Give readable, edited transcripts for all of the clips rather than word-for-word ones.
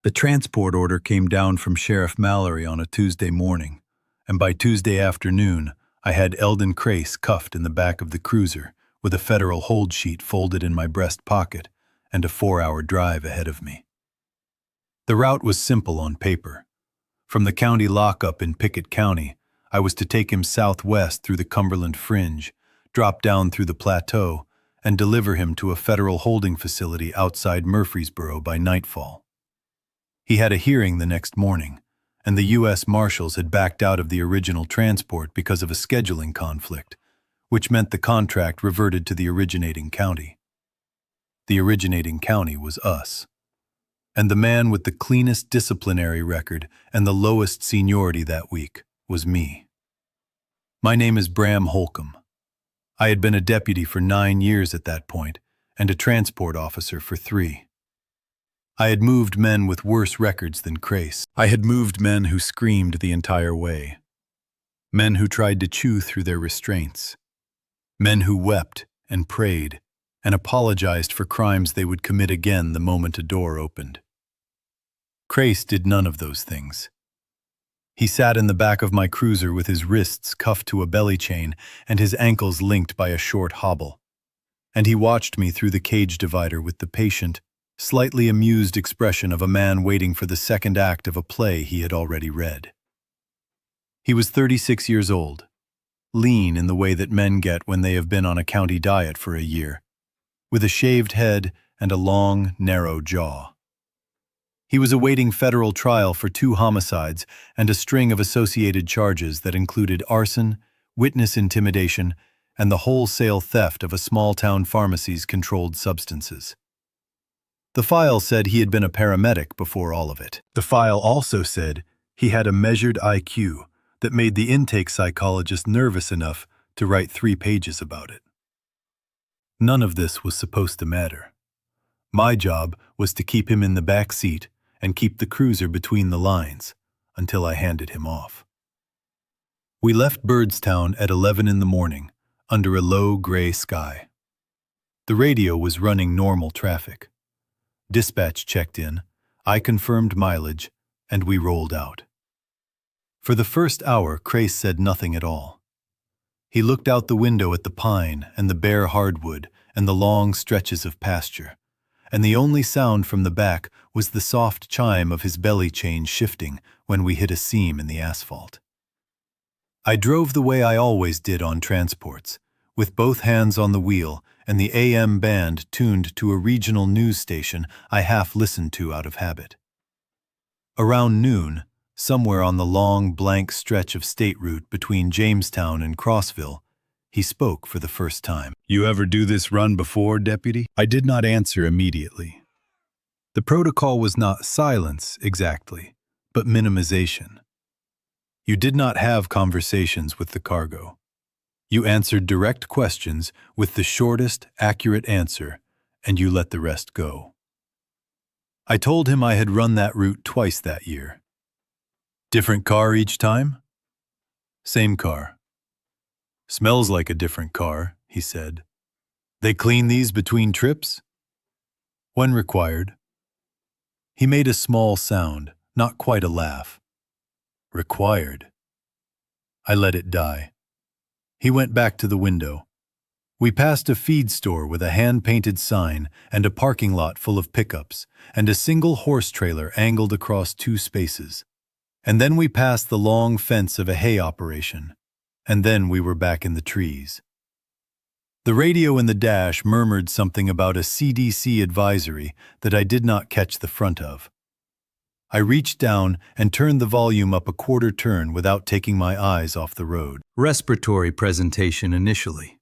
The transport order came down from Sheriff Mallory on a Tuesday morning, and by Tuesday afternoon, I had Eldon Crace cuffed in the back of the cruiser with a federal hold sheet folded in my breast pocket and a 4-hour drive ahead of me. The route was simple on paper. From the county lockup in Pickett County, I was to take him southwest through the Cumberland Fringe, drop down through the plateau, and deliver him to a federal holding facility outside Murfreesboro by nightfall. He had a hearing the next morning, and the U.S. Marshals had backed out of the original transport because of a scheduling conflict, which meant the contract reverted to the originating county. The originating county was us. And the man with the cleanest disciplinary record and the lowest seniority that week was me. My name is Bram Holcomb. I had been a deputy for 9 years at that point, and a transport officer for 3. I had moved men with worse records than Crace. I had moved men who screamed the entire way. Men who tried to chew through their restraints. Men who wept and prayed and apologized for crimes they would commit again the moment a door opened. Crace did none of those things. He sat in the back of my cruiser with his wrists cuffed to a belly chain and his ankles linked by a short hobble. And he watched me through the cage divider with the patient, slightly amused expression of a man waiting for the second act of a play he had already read. He was 36 years old, lean in the way that men get when they have been on a county diet for a year, with a shaved head and a long, narrow jaw. He was awaiting federal trial for 2 homicides and a string of associated charges that included arson, witness intimidation, and the wholesale theft of a small-town pharmacy's controlled substances. The file said he had been a paramedic before all of it. The file also said he had a measured IQ that made the intake psychologist nervous enough to write 3 pages about it. None of this was supposed to matter. My job was to keep him in the back seat and keep the cruiser between the lines until I handed him off. We left Birdstown at 11 in the morning under a low gray sky. The radio was running normal traffic. Dispatch checked in, I confirmed mileage, and we rolled out. For the first hour, Crace said nothing at all. He looked out the window at the pine and the bare hardwood and the long stretches of pasture, and the only sound from the back was the soft chime of his belly chain shifting when we hit a seam in the asphalt. I drove the way I always did on transports, with both hands on the wheel and the AM band tuned to a regional news station I half listened to out of habit. Around noon, somewhere on the long, blank stretch of state route between Jamestown and Crossville, he spoke for the first time. "You ever do this run before, Deputy?" I did not answer immediately. The protocol was not silence, exactly, but minimization. You did not have conversations with the cargo. You answered direct questions with the shortest, accurate answer, and you let the rest go. I told him I had run that route twice that year. "Different car each time?" "Same car." "Smells like a different car," he said. "They clean these between trips?" "When required." He made a small sound, not quite a laugh. "Required." I let it die. He went back to the window. We passed a feed store with a hand-painted sign and a parking lot full of pickups, and a single horse trailer angled across 2 spaces. And then we passed the long fence of a hay operation, and then we were back in the trees. The radio in the dash murmured something about a CDC advisory that I did not catch the front of. I reached down and turned the volume up a quarter turn without taking my eyes off the road. Respiratory presentation initially,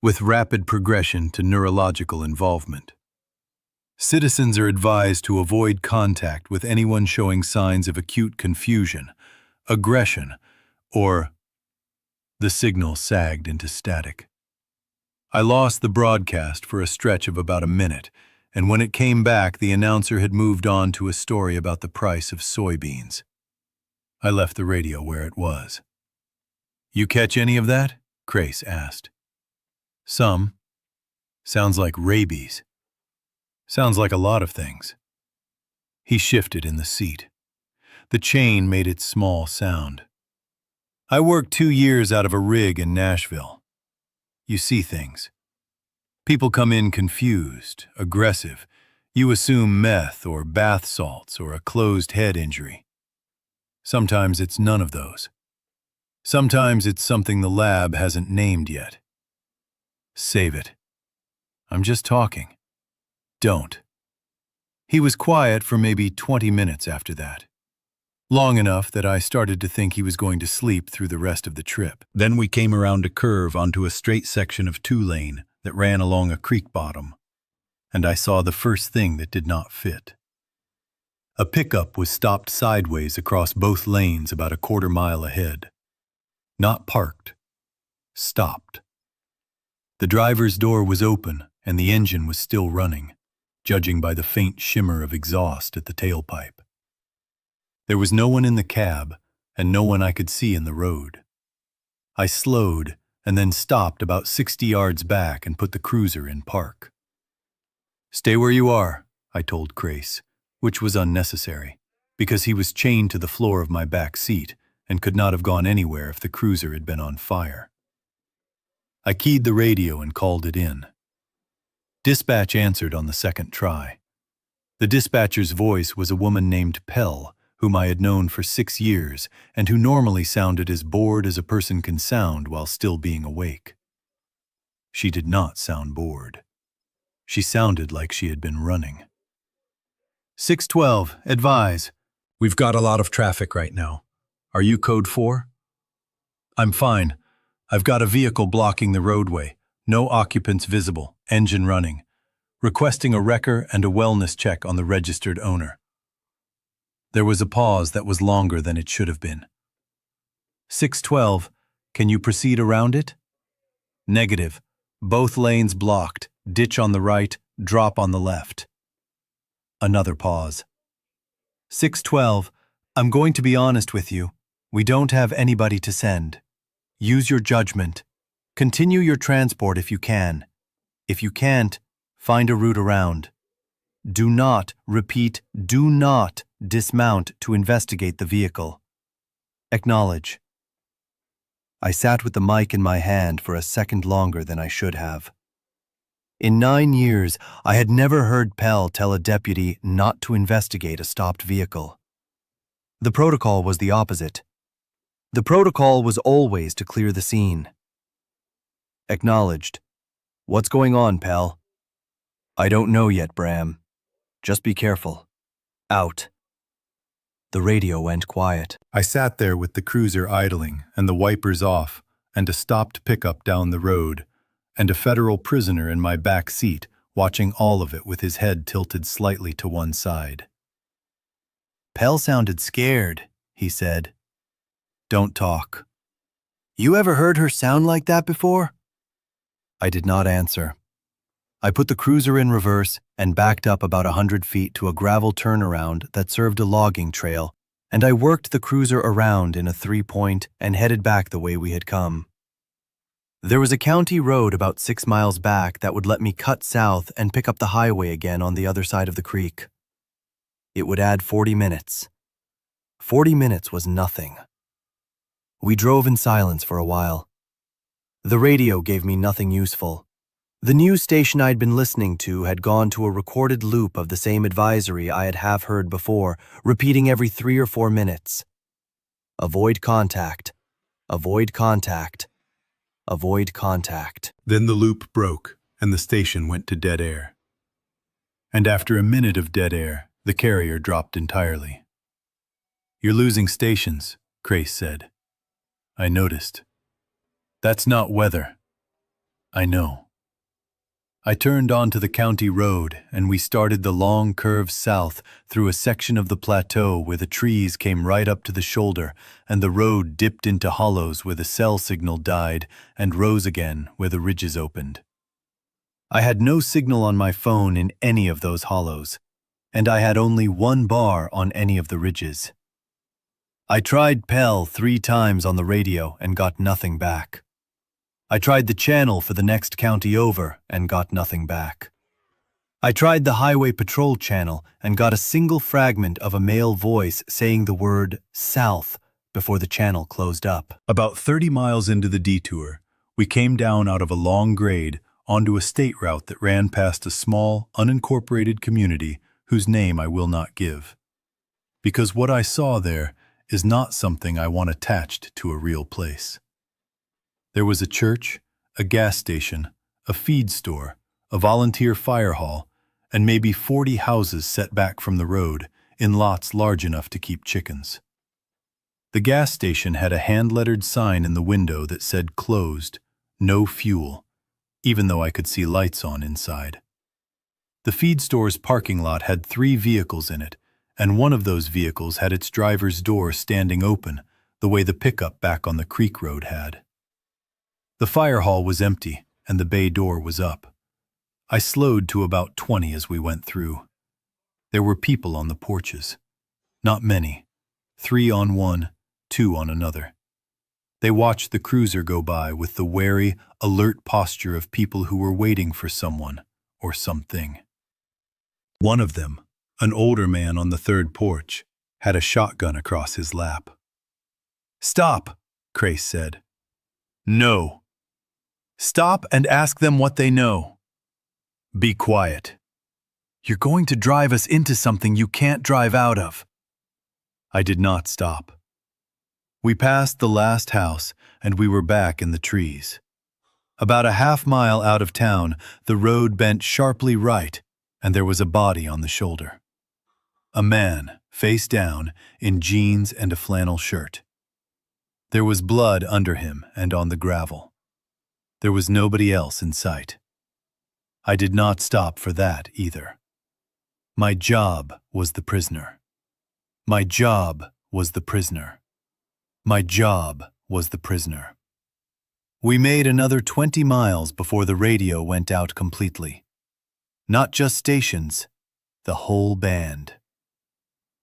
with rapid progression to neurological involvement. Citizens are advised to avoid contact with anyone showing signs of acute confusion, aggression, or... The signal sagged into static. I lost the broadcast for a stretch of about a minute, and when it came back, the announcer had moved on to a story about the price of soybeans. I left the radio where it was. "You catch any of that?" Crace asked. "Some. Sounds like rabies." "Sounds like a lot of things." He shifted in the seat. The chain made its small sound. I worked 2 years out of a rig in Nashville. You see things. People come in confused, aggressive. You assume meth or bath salts or a closed head injury. Sometimes it's none of those. Sometimes it's something the lab hasn't named yet. Save it. I'm just talking. Don't. He was quiet for maybe 20 minutes after that. Long enough that I started to think he was going to sleep through the rest of the trip. Then we came around a curve onto a straight section of 2-lane that ran along a creek bottom, and I saw the first thing that did not fit. A pickup was stopped sideways across both lanes about a quarter-mile ahead. Not parked. Stopped. The driver's door was open and the engine was still running, judging by the faint shimmer of exhaust at the tailpipe. There was no one in the cab and no one I could see in the road. I slowed and then stopped about 60 yards back and put the cruiser in park. "Stay where you are," I told Grace, which was unnecessary, because he was chained to the floor of my back seat and could not have gone anywhere if the cruiser had been on fire. I keyed the radio and called it in. Dispatch answered on the second try. The dispatcher's voice was a woman named Pell, whom I had known for 6 years and who normally sounded as bored as a person can sound while still being awake. She did not sound bored. She sounded like she had been running. 612, advise. We've got a lot of traffic right now. Are you code 4? I'm fine. I've got a vehicle blocking the roadway. No occupants visible. Engine running. Requesting a wrecker and a wellness check on the registered owner. There was a pause that was longer than it should have been. 612, can you proceed around it? Negative. Both lanes blocked. Ditch on the right, drop on the left. Another pause. 612, I'm going to be honest with you. We don't have anybody to send. Use your judgment. Continue your transport if you can. If you can't, find a route around. Do not, repeat, do not dismount to investigate the vehicle. Acknowledge. I sat with the mic in my hand for a second longer than I should have. In 9 years, I had never heard Pell tell a deputy not to investigate a stopped vehicle. The protocol was the opposite. The protocol was always to clear the scene. Acknowledged. What's going on, Pell? I don't know yet, Bram. Just be careful. Out. The radio went quiet. I sat there with the cruiser idling and the wipers off and a stopped pickup down the road and a federal prisoner in my back seat watching all of it with his head tilted slightly to one side. Pell sounded scared, he said. Don't talk. You ever heard her sound like that before? I did not answer. I put the cruiser in reverse and backed up about 100 feet to a gravel turnaround that served a logging trail, and I worked the cruiser around in a 3-point and headed back the way we had come. There was a county road about 6 miles back that would let me cut south and pick up the highway again on the other side of the creek. It would add 40 minutes. 40 minutes was nothing. We drove in silence for a while. The radio gave me nothing useful. The news station I'd been listening to had gone to a recorded loop of the same advisory I had half heard before, repeating every 3 or 4 minutes. Avoid contact. Avoid contact. Avoid contact. Then the loop broke, and the station went to dead air. And after a minute of dead air, the carrier dropped entirely. You're losing stations, Grace said. I noticed. That's not weather. I know. I turned onto the county road, and we started the long curve south through a section of the plateau where the trees came right up to the shoulder and the road dipped into hollows where the cell signal died and rose again where the ridges opened. I had no signal on my phone in any of those hollows, and I had only 1 bar on any of the ridges. I tried Pell 3 times on the radio and got nothing back. I tried the channel for the next county over and got nothing back. I tried the highway patrol channel and got a single fragment of a male voice saying the word south before the channel closed up. About 30 miles into the detour, we came down out of a long grade onto a state route that ran past a small, unincorporated community whose name I will not give. Because what I saw there is not something I want attached to a real place. There was a church, a gas station, a feed store, a volunteer fire hall, and maybe 40 houses set back from the road in lots large enough to keep chickens. The gas station had a hand-lettered sign in the window that said closed, no fuel, even though I could see lights on inside. The feed store's parking lot had 3 vehicles in it, and one of those vehicles had its driver's door standing open, the way the pickup back on the creek road had. The fire hall was empty, and the bay door was up. I slowed to about 20 as we went through. There were people on the porches. Not many. 3 on one, 2 on another. They watched the cruiser go by with the wary, alert posture of people who were waiting for someone or something. One of them, an older man on the 3rd porch, had a shotgun across his lap. "Stop," Crace said. "No. Stop and ask them what they know. Be quiet. You're going to drive us into something you can't drive out of." I did not stop. We passed the last house, and we were back in the trees. About a half-mile out of town, the road bent sharply right, and there was a body on the shoulder. A man, face down, in jeans and a flannel shirt. There was blood under him and on the gravel. There was nobody else in sight. I did not stop for that either. My job was the prisoner. My job was the prisoner. My job was the prisoner. We made another 20 miles before the radio went out completely. Not just stations, the whole band.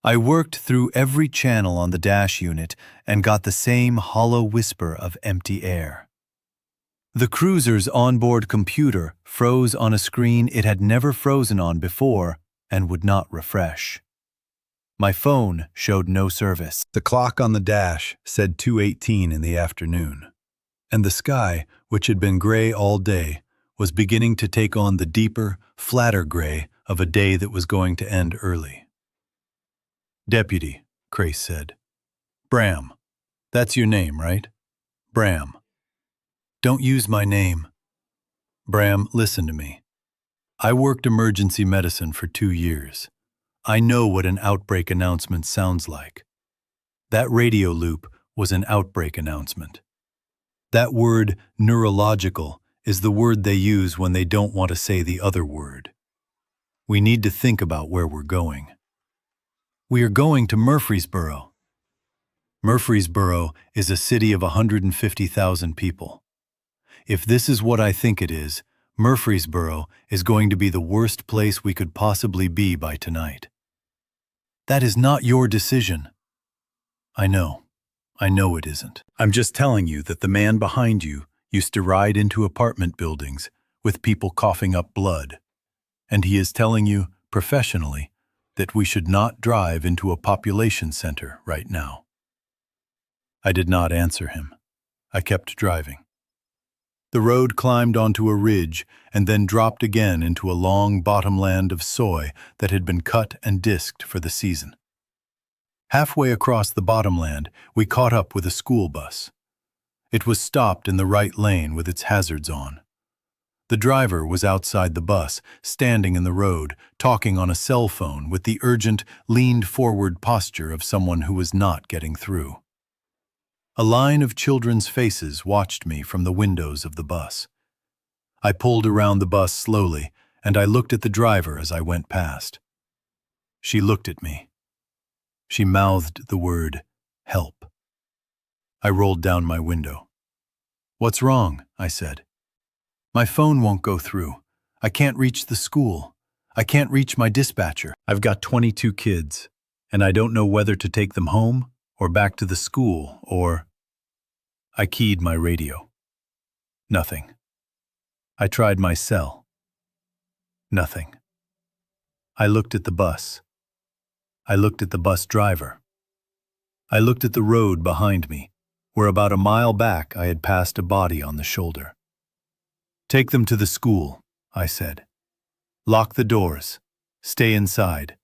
I worked through every channel on the dash unit and got the same hollow whisper of empty air. The cruiser's onboard computer froze on a screen it had never frozen on before and would not refresh. My phone showed no service. The clock on the dash said 2:18 in the afternoon, and the sky, which had been gray all day, was beginning to take on the deeper, flatter gray of a day that was going to end early. "Deputy," Crace said. "Bram. That's your name, right? Bram. Don't use my name. Bram, listen to me. I worked emergency medicine for 2 years. I know what an outbreak announcement sounds like. That radio loop was an outbreak announcement. That word, neurological, is the word they use when they don't want to say the other word. We need to think about where we're going. We are going to Murfreesboro. Murfreesboro is a city of 150,000 people. If this is what I think it is, Murfreesboro is going to be the worst place we could possibly be by tonight. That is not your decision. I know it isn't. I'm just telling you that the man behind you used to ride into apartment buildings with people coughing up blood, and he is telling you, professionally, that we should not drive into a population center right now. I did not answer him. I kept driving. The road climbed onto a ridge and then dropped again into a long bottomland of soy that had been cut and disked for the season. Halfway across the bottomland, we caught up with a school bus. It was stopped in the right lane with its hazards on. The driver was outside the bus, standing in the road, talking on a cell phone with the urgent, leaned-forward posture of someone who was not getting through. A line of children's faces watched me from the windows of the bus. I pulled around the bus slowly, and I looked at the driver as I went past. She looked at me. She mouthed the word, "Help." I rolled down my window. "What's wrong?" I said. "My phone won't go through. I can't reach the school. I can't reach my dispatcher. I've got 22 kids, and I don't know whether to take them home or back to the school or—" I keyed my radio. Nothing. I tried my cell. Nothing. I looked at the bus. I looked at the bus driver. I looked at the road behind me, where about a mile back I had passed a body on the shoulder. "Take them to the school," I said. "Lock the doors. Stay inside.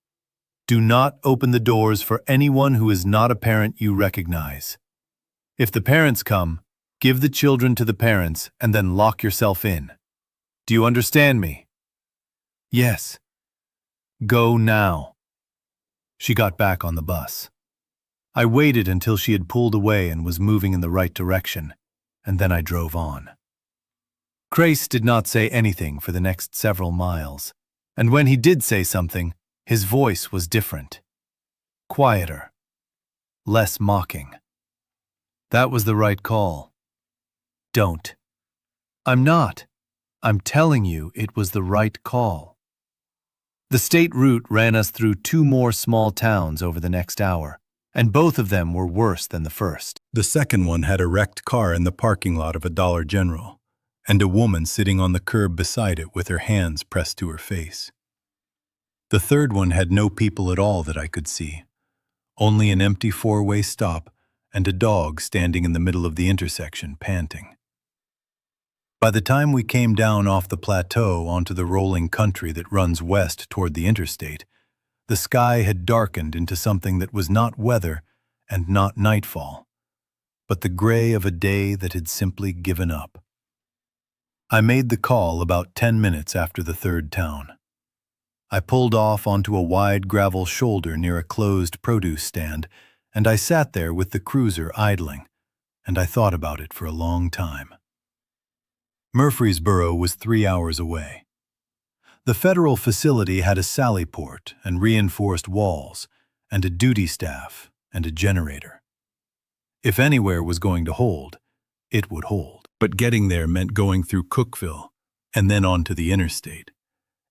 Do not open the doors for anyone who is not a parent you recognize. If the parents come, give the children to the parents and then lock yourself in. Do you understand me?" "Yes." "Go now." She got back on the bus. I waited until she had pulled away and was moving in the right direction, and then I drove on. Grace did not say anything for the next several miles, and when he did say something, his voice was different. Quieter. Less mocking. That was the right call. Don't. I'm not. I'm telling you it was the right call. The state route ran us through 2 more small towns over the next hour, and both of them were worse than the first. The second one had a wrecked car in the parking lot of a Dollar General, and a woman sitting on the curb beside it with her hands pressed to her face. The third one had no people at all that I could see, only an empty 4-way stop and a dog standing in the middle of the intersection, panting. By the time we came down off the plateau onto the rolling country that runs west toward the interstate, the sky had darkened into something that was not weather and not nightfall, but the gray of a day that had simply given up. I made the call about 10 minutes after the third town. I pulled off onto a wide gravel shoulder near a closed produce stand, and I sat there with the cruiser idling, and I thought about it for a long time. Murfreesboro was 3 hours away. The federal facility had a sally port and reinforced walls, and a duty staff and a generator. If anywhere was going to hold, it would hold. But getting there meant going through Cookeville and then onto the interstate.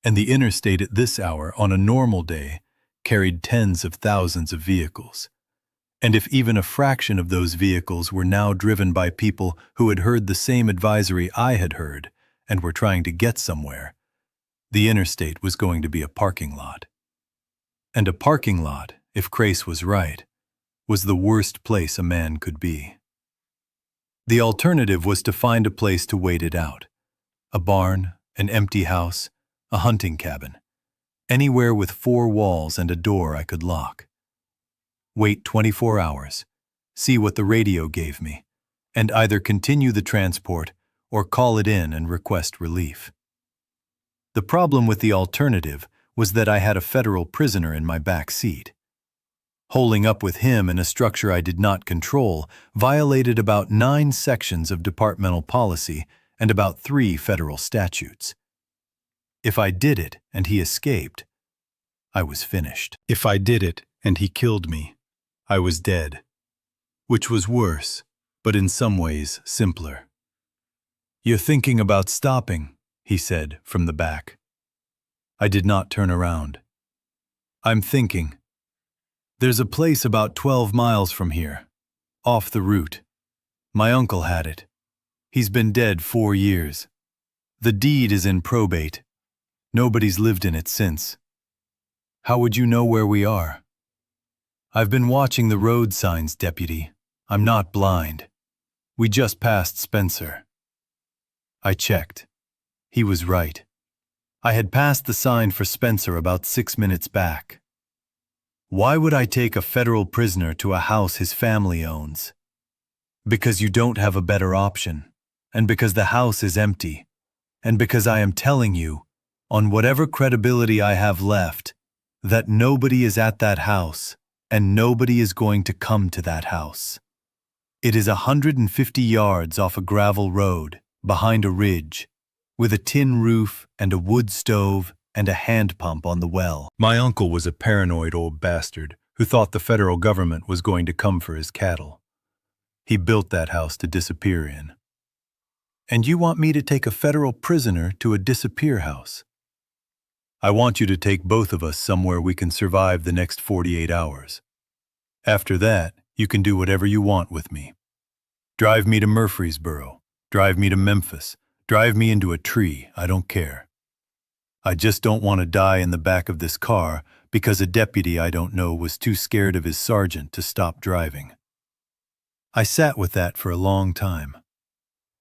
And the interstate at this hour on a normal day carried tens of thousands of vehicles. And if even a fraction of those vehicles were now driven by people who had heard the same advisory I had heard and were trying to get somewhere, the interstate was going to be a parking lot. And a parking lot, if Crace was right, was the worst place a man could be. The alternative was to find a place to wait it out. A barn, an empty house, a hunting cabin. Anywhere with 4 walls and a door I could lock. Wait 24 hours, see what the radio gave me, and either continue the transport or call it in and request relief. The problem with the alternative was that I had a federal prisoner in my back seat. Holding up with him in a structure I did not control violated about 9 sections of departmental policy and about 3 federal statutes. If I did it and he escaped, I was finished. If I did it and he killed me, I was dead. Which was worse, but in some ways simpler. "You're thinking about stopping," he said from the back. I did not turn around. "I'm thinking. There's a place about 12 miles from here, off the route. My uncle had it. He's been dead 4 years. The deed is in probate. Nobody's lived in it since." "How would you know where we are?" "I've been watching the road signs, deputy. I'm not blind. We just passed Spencer." I checked. He was right. I had passed the sign for Spencer about 6 minutes back. Why would I take a federal prisoner to a house his family owns? Because you don't have a better option, and because the house is empty, and because I am telling you, on whatever credibility I have left, that nobody is at that house, and nobody is going to come to that house. It is 150 yards off a gravel road, behind a ridge, with a tin roof and a wood stove and a hand pump on the well. My uncle was a paranoid old bastard who thought the federal government was going to come for his cattle. He built that house to disappear in. And you want me to take a federal prisoner to a disappear house? I want you to take both of us somewhere we can survive the next 48 hours. After that, you can do whatever you want with me. Drive me to Murfreesboro. Drive me to Memphis. Drive me into a tree. I don't care. I just don't want to die in the back of this car because a deputy I don't know was too scared of his sergeant to stop driving. I sat with that for a long time.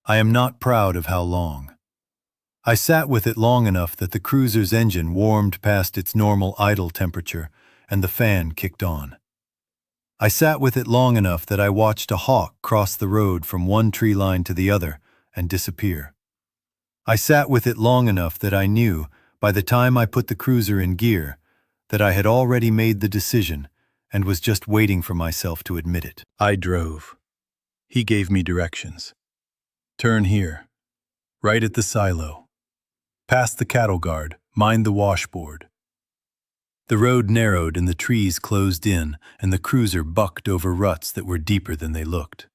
I am not proud of how long. I sat with it long enough that the cruiser's engine warmed past its normal idle temperature and the fan kicked on. I sat with it long enough that I watched a hawk cross the road from one tree line to the other and disappear. I sat with it long enough that I knew, by the time I put the cruiser in gear, that I had already made the decision and was just waiting for myself to admit it. I drove. He gave me directions. Turn here. Right at the silo. Past the cattle guard, mind the washboard. The road narrowed and the trees closed in, and the cruiser bucked over ruts that were deeper than they looked.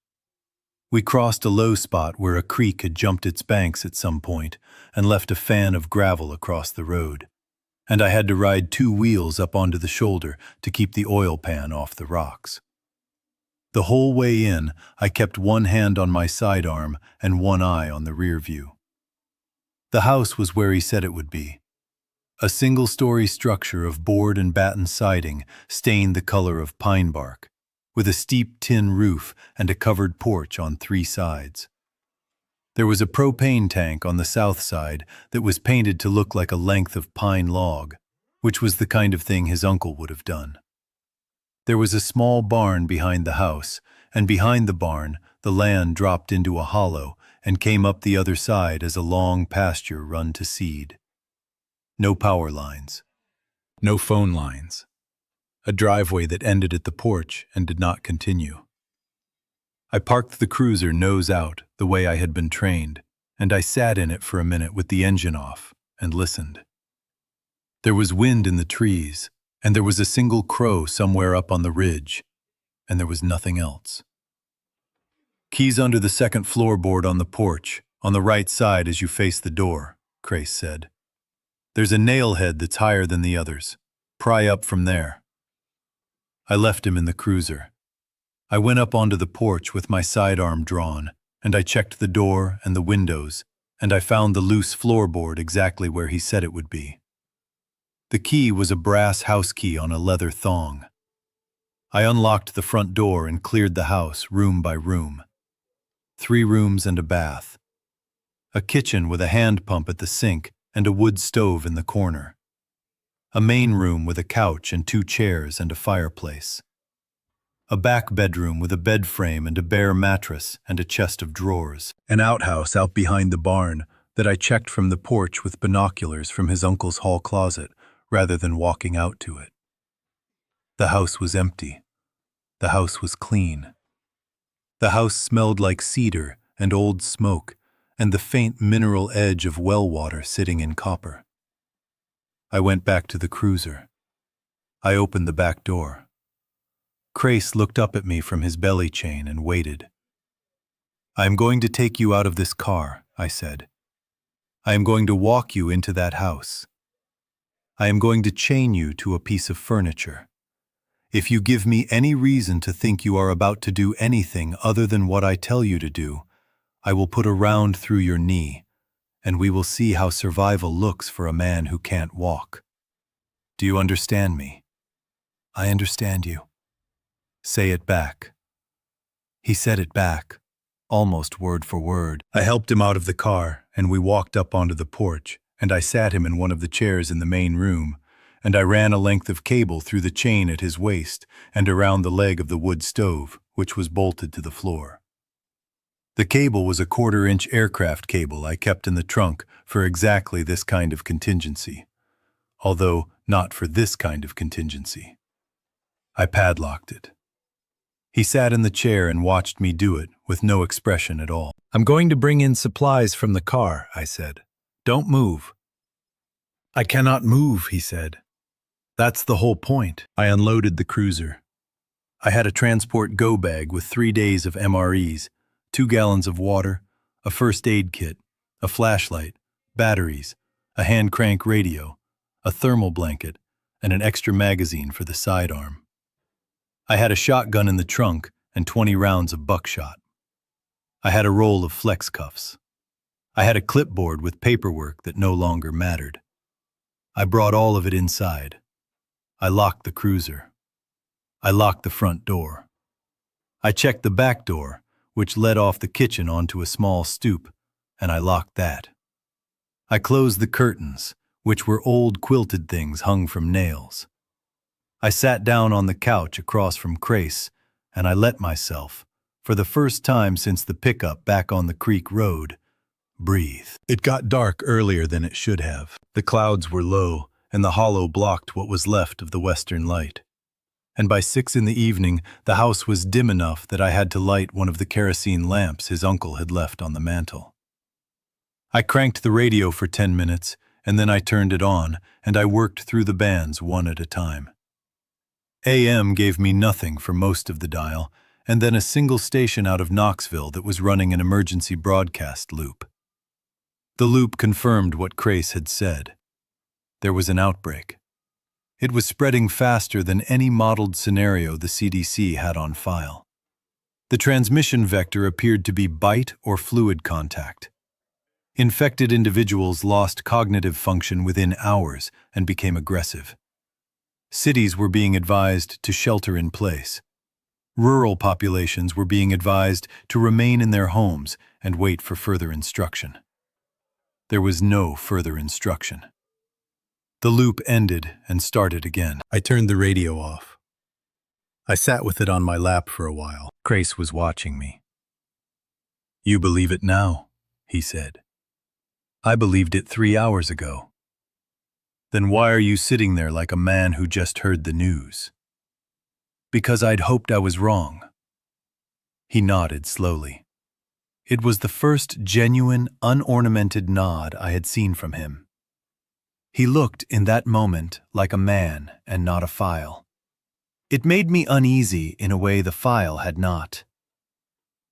We crossed a low spot where a creek had jumped its banks at some point and left a fan of gravel across the road, and I had to ride 2 wheels up onto the shoulder to keep the oil pan off the rocks. The whole way in, I kept one hand on my sidearm and one eye on the rear view. The house was where he said it would be. A single-story structure of board and batten siding stained the color of pine bark, with a steep tin roof and a covered porch on 3 sides. There was a propane tank on the south side that was painted to look like a length of pine log, which was the kind of thing his uncle would have done. There was a small barn behind the house, and behind the barn, the land dropped into a hollow and came up the other side as a long pasture run to seed. No power lines. No phone lines. A driveway that ended at the porch and did not continue. I parked the cruiser nose out, the way I had been trained, and I sat in it for a minute with the engine off and listened. There was wind in the trees, and there was a single crow somewhere up on the ridge, and there was nothing else. Keys under the second floorboard on the porch, on the right side as you face the door, Crace said. There's a nail head that's higher than the others. Pry up from there. I left him in the cruiser. I went up onto the porch with my sidearm drawn, and I checked the door and the windows, and I found the loose floorboard exactly where he said it would be. The key was a brass house key on a leather thong. I unlocked the front door and cleared the house room by room. 3 rooms and a bath. A kitchen with a hand pump at the sink and a wood stove in the corner. A main room with a couch and 2 chairs and a fireplace. A back bedroom with a bed frame and a bare mattress and a chest of drawers. An outhouse out behind the barn that I checked from the porch with binoculars from his uncle's hall closet rather than walking out to it. The house was empty. The house was clean. The house smelled like cedar and old smoke and the faint mineral edge of well water sitting in copper. I went back to the cruiser. I opened the back door. Crace looked up at me from his belly chain and waited. I am going to take you out of this car, I said. I am going to walk you into that house. I am going to chain you to a piece of furniture. If you give me any reason to think you are about to do anything other than what I tell you to do, I will put a round through your knee, and we will see how survival looks for a man who can't walk. Do you understand me? I understand you. Say it back. He said it back, almost word for word. I helped him out of the car, and we walked up onto the porch, and I sat him in one of the chairs in the main room, and I ran a length of cable through the chain at his waist and around the leg of the wood stove, which was bolted to the floor. The cable was a 1/4-inch aircraft cable I kept in the trunk for exactly this kind of contingency, although not for this kind of contingency. I padlocked it. He sat in the chair and watched me do it with no expression at all. I'm going to bring in supplies from the car, I said. Don't move. I cannot move, he said. That's the whole point. I unloaded the cruiser. I had a transport go bag with 3 days of MREs, 2 gallons of water, a first aid kit, a flashlight, batteries, a hand crank radio, a thermal blanket, and an extra magazine for the sidearm. I had a shotgun in the trunk and 20 rounds of buckshot. I had a roll of flex cuffs. I had a clipboard with paperwork that no longer mattered. I brought all of it inside. I locked the cruiser. I locked the front door. I checked the back door, which led off the kitchen onto a small stoop, and I locked that. I closed the curtains, which were old quilted things hung from nails. I sat down on the couch across from Crace, and I let myself, for the first time since the pickup back on the creek road, breathe. It got dark earlier than it should have. The clouds were low, and the hollow blocked what was left of the western light. And by 6 in the evening, the house was dim enough that I had to light one of the kerosene lamps his uncle had left on the mantel. I cranked the radio for 10 minutes, and then I turned it on, and I worked through the bands one at a time. AM gave me nothing for most of the dial, and then a single station out of Knoxville that was running an emergency broadcast loop. The loop confirmed what Crace had said. There was an outbreak. It was spreading faster than any modeled scenario the CDC had on file. The transmission vector appeared to be bite or fluid contact. Infected individuals lost cognitive function within hours and became aggressive. Cities were being advised to shelter in place. Rural populations were being advised to remain in their homes and wait for further instruction. There was no further instruction. The loop ended and started again. I turned the radio off. I sat with it on my lap for a while. Crace was watching me. "You believe it now," he said. "I believed it 3 hours ago." "Then why are you sitting there like a man who just heard the news?" "Because I'd hoped I was wrong." He nodded slowly. It was the first genuine, unornamented nod I had seen from him. He looked in that moment like a man and not a file. It made me uneasy in a way the file had not.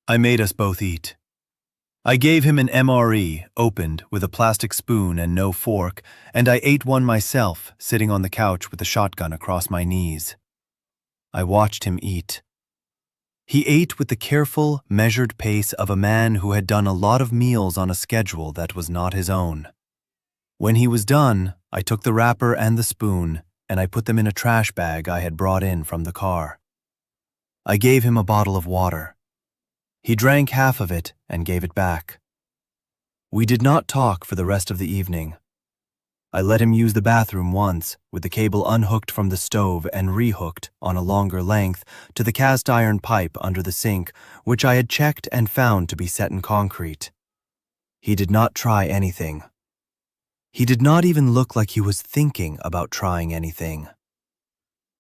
I made us both eat. I gave him an MRE, opened with a plastic spoon and no fork, and I ate one myself, sitting on the couch with a shotgun across my knees. I watched him eat. He ate with the careful, measured pace of a man who had done a lot of meals on a schedule that was not his own. When he was done, I took the wrapper and the spoon, and I put them in a trash bag I had brought in from the car. I gave him a bottle of water. He drank half of it and gave it back. We did not talk for the rest of the evening. I let him use the bathroom once, with the cable unhooked from the stove and rehooked on a longer length to the cast iron pipe under the sink, which I had checked and found to be set in concrete. He did not try anything. He did not even look like he was thinking about trying anything.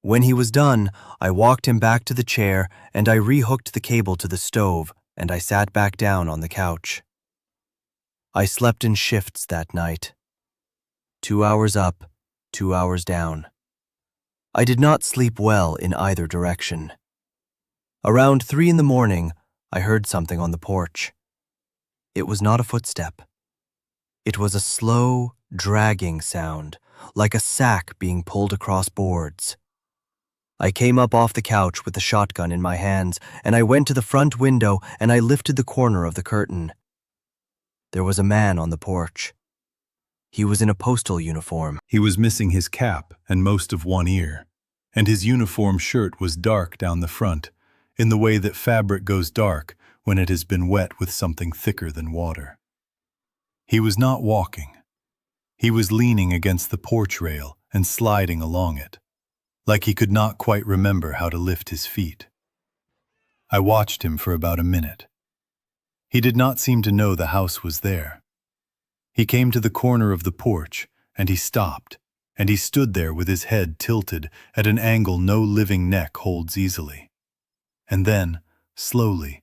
When he was done, I walked him back to the chair and I rehooked the cable to the stove and I sat back down on the couch. I slept in shifts that night. 2 hours up, 2 hours down. I did not sleep well in either direction. Around 3 in the morning, I heard something on the porch. It was not a footstep. It was a slow, dragging sound, like a sack being pulled across boards. I came up off the couch with the shotgun in my hands, and I went to the front window and I lifted the corner of the curtain. There was a man on the porch. He was in a postal uniform. He was missing his cap and most of one ear, and his uniform shirt was dark down the front, in the way that fabric goes dark when it has been wet with something thicker than water. He was not walking. He was leaning against the porch rail and sliding along it, like he could not quite remember how to lift his feet. I watched him for about a minute. He did not seem to know the house was there. He came to the corner of the porch, and he stopped, and he stood there with his head tilted at an angle no living neck holds easily. And then, slowly,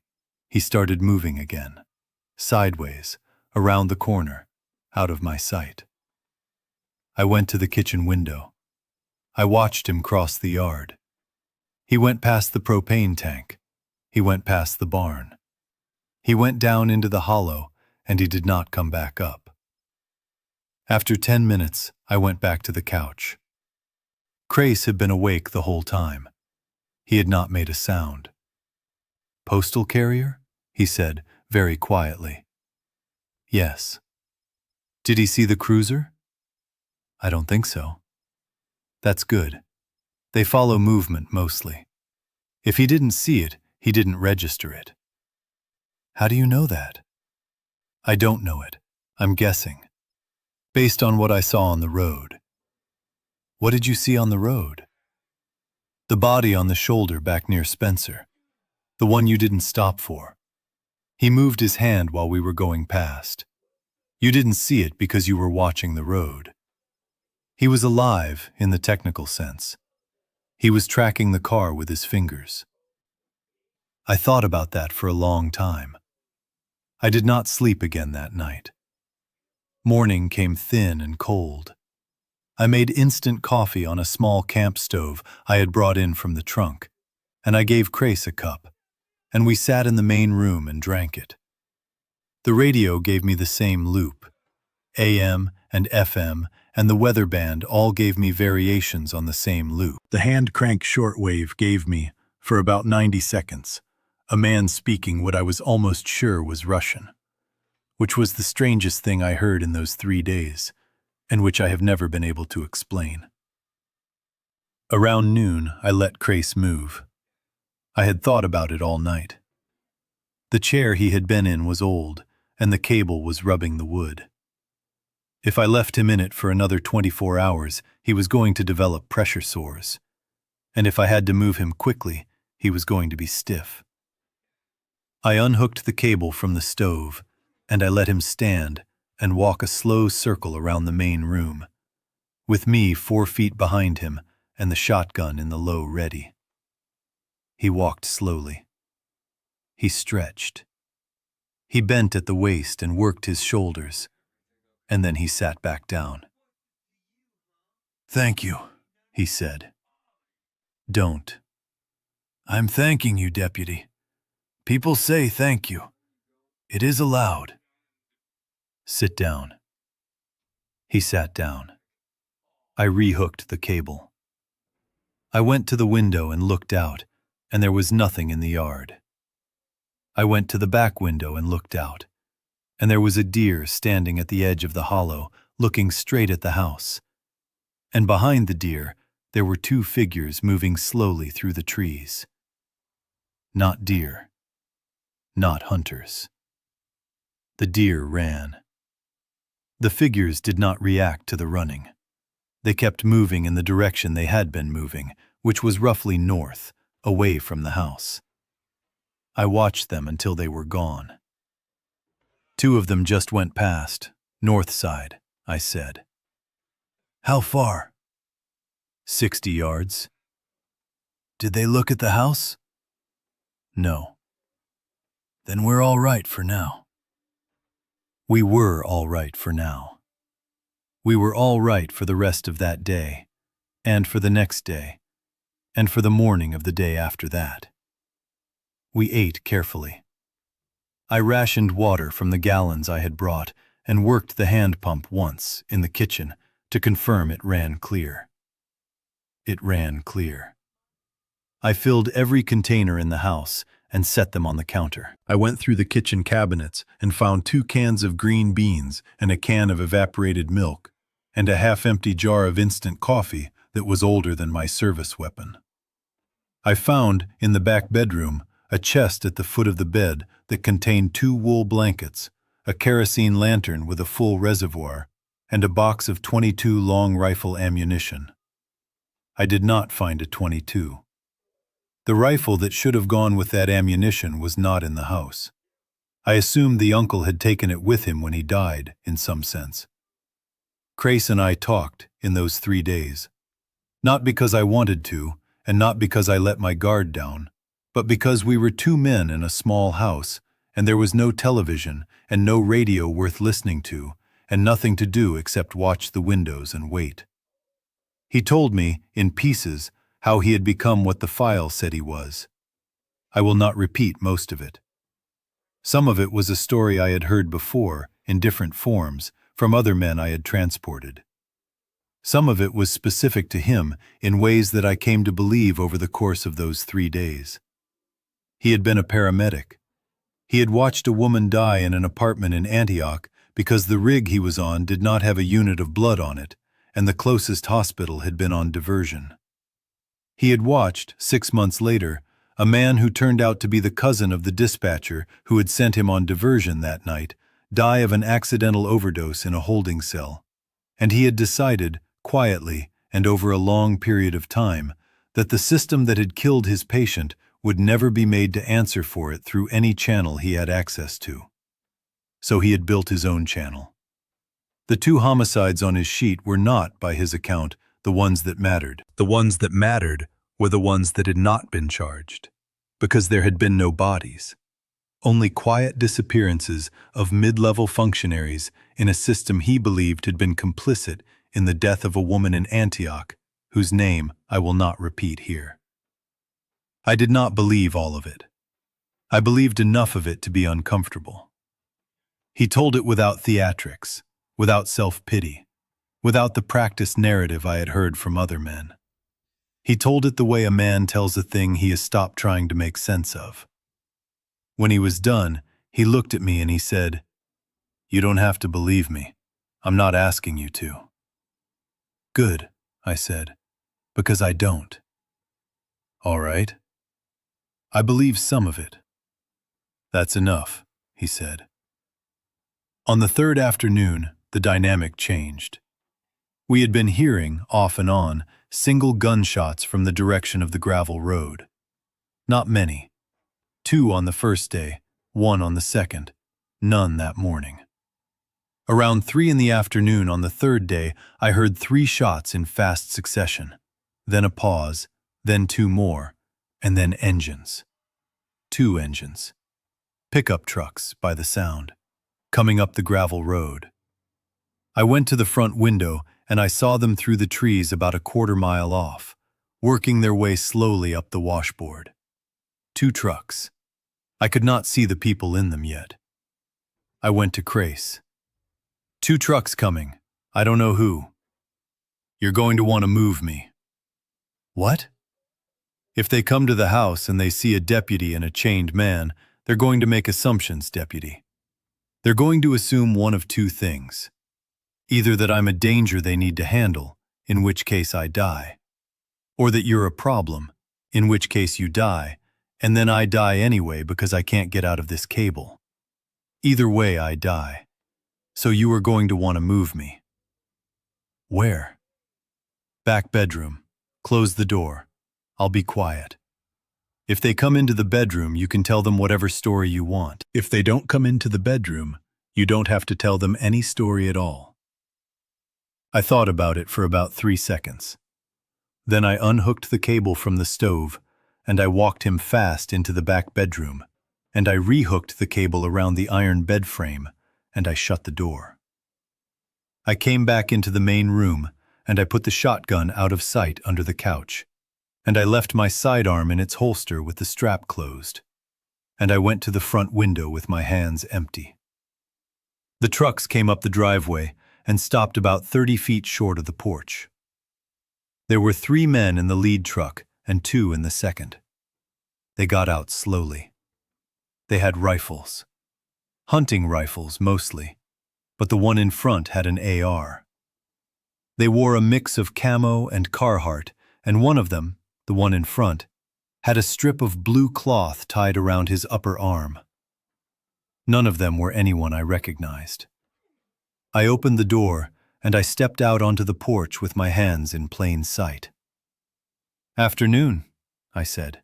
he started moving again, sideways, around the corner, out of my sight. I went to the kitchen window. I watched him cross the yard. He went past the propane tank. He went past the barn. He went down into the hollow, and he did not come back up. After 10 minutes, I went back to the couch. Crace had been awake the whole time. He had not made a sound. "Postal carrier?" he said, very quietly. "Yes." "Did he see the cruiser?" I don't think so. That's good. They follow movement mostly. If he didn't see it, he didn't register it. How do you know that? I don't know it. I'm guessing. Based on what I saw on the road. What did you see on the road? The body on the shoulder back near Spencer. The one you didn't stop for. He moved his hand while we were going past. You didn't see it because you were watching the road. He was alive in the technical sense. He was tracking the car with his fingers. I thought about that for a long time. I did not sleep again that night. Morning came thin and cold. I made instant coffee on a small camp stove I had brought in from the trunk, and I gave Grace a cup, and we sat in the main room and drank it. The radio gave me the same loop. AM and FM and the weather band all gave me variations on the same loop. The hand crank shortwave gave me, for about 90 seconds, a man speaking what I was almost sure was Russian, which was the strangest thing I heard in those 3 days, and which I have never been able to explain. Around noon, I let Grace move. I had thought about it all night. The chair he had been in was old, and the cable was rubbing the wood. If I left him in it for another 24 hours, he was going to develop pressure sores. And if I had to move him quickly, he was going to be stiff. I unhooked the cable from the stove, and I let him stand and walk a slow circle around the main room, with me 4 feet behind him and the shotgun in the low ready. He walked slowly. He stretched. He bent at the waist and worked his shoulders, and then he sat back down. "Thank you," he said. "Don't." "I'm thanking you, Deputy. People say thank you. It is allowed." "Sit down." He sat down. I rehooked the cable. I went to the window and looked out, and there was nothing in the yard. I went to the back window and looked out, and there was a deer standing at the edge of the hollow, looking straight at the house. And behind the deer, there were 2 figures moving slowly through the trees. Not deer. Not hunters. The deer ran. The figures did not react to the running. They kept moving in the direction they had been moving, which was roughly north, away from the house. I watched them until they were gone. 2 of them just went past, north side, I said. "How far?" 60 yards. "Did they look at the house?" "No." "Then we're all right for now." We were all right for now. We were all right for the rest of that day, and for the next day, and for the morning of the day after that. We ate carefully. I rationed water from the gallons I had brought and worked the hand pump once in the kitchen to confirm it ran clear. It ran clear. I filled every container in the house and set them on the counter. I went through the kitchen cabinets and found 2 cans of green beans and a can of evaporated milk and a half-empty jar of instant coffee that was older than my service weapon. I found, in the back bedroom, a chest at the foot of the bed that contained 2 wool blankets, a kerosene lantern with a full reservoir, and a box of 22 long rifle ammunition. I did not find a 22. The rifle that should have gone with that ammunition was not in the house. I assumed the uncle had taken it with him when he died, in some sense. Grace and I talked in those 3 days. Not because I wanted to, and not because I let my guard down, but because we were 2 men in a small house, and there was no television and no radio worth listening to, and nothing to do except watch the windows and wait. He told me, in pieces, how he had become what the file said he was. I will not repeat most of it. Some of it was a story I had heard before, in different forms, from other men I had transported. Some of it was specific to him in ways that I came to believe over the course of those 3 days. He had been a paramedic. He had watched a woman die in an apartment in Antioch because the rig he was on did not have a unit of blood on it, and the closest hospital had been on diversion. He had watched, 6 months later, a man who turned out to be the cousin of the dispatcher who had sent him on diversion that night die of an accidental overdose in a holding cell, and he had decided, quietly and over a long period of time, that the system that had killed his patient would never be made to answer for it through any channel he had access to. So he had built his own channel. The 2 homicides on his sheet were not, by his account, the ones that mattered. The ones that mattered were the ones that had not been charged, because there had been no bodies. Only quiet disappearances of mid-level functionaries in a system he believed had been complicit in the death of a woman in Antioch, whose name I will not repeat here. I did not believe all of it. I believed enough of it to be uncomfortable. He told it without theatrics, without self-pity, without the practiced narrative I had heard from other men. He told it the way a man tells a thing he has stopped trying to make sense of. When he was done, he looked at me and he said, "You don't have to believe me. I'm not asking you to." "Good," I said, "because I don't." "All right. I believe some of it." "That's enough," he said. On the 3rd afternoon, the dynamic changed. We had been hearing, off and on, single gunshots from the direction of the gravel road. Not many. 2 on the first day, 1 on the second, none that morning. Around 3 in the afternoon on the 3rd day, I heard 3 shots in fast succession, then a pause, then 2 more, and then engines. 2 engines. Pickup trucks, by the sound, coming up the gravel road. I went to the front window and I saw them through the trees about a quarter-mile off, working their way slowly up the washboard. 2 trucks. I could not see the people in them yet. I went to Crace. "2 trucks coming. I don't know who. You're going to want to move me." "What?" "If they come to the house and they see a deputy and a chained man, they're going to make assumptions, deputy. They're going to assume one of 2 things. Either that I'm a danger they need to handle, in which case I die, or that you're a problem, in which case you die, and then I die anyway because I can't get out of this cable. Either way, I die. So you are going to want to move me." "Where?" "Back bedroom. Close the door. I'll be quiet. If they come into the bedroom, you can tell them whatever story you want. If they don't come into the bedroom, you don't have to tell them any story at all." I thought about it for about 3 seconds. Then I unhooked the cable from the stove, and I walked him fast into the back bedroom, and I rehooked the cable around the iron bed frame, and I shut the door. I came back into the main room, and I put the shotgun out of sight under the couch, and I left my sidearm in its holster with the strap closed, and I went to the front window with my hands empty. The trucks came up the driveway and stopped about 30 feet short of the porch. There were 3 men in the lead truck and 2 in the second. They got out slowly. They had rifles. Hunting rifles, mostly, but the one in front had an AR. They wore a mix of camo and Carhartt, and one of them, the one in front, had a strip of blue cloth tied around his upper arm. None of them were anyone I recognized. I opened the door, and I stepped out onto the porch with my hands in plain sight. "Afternoon," I said.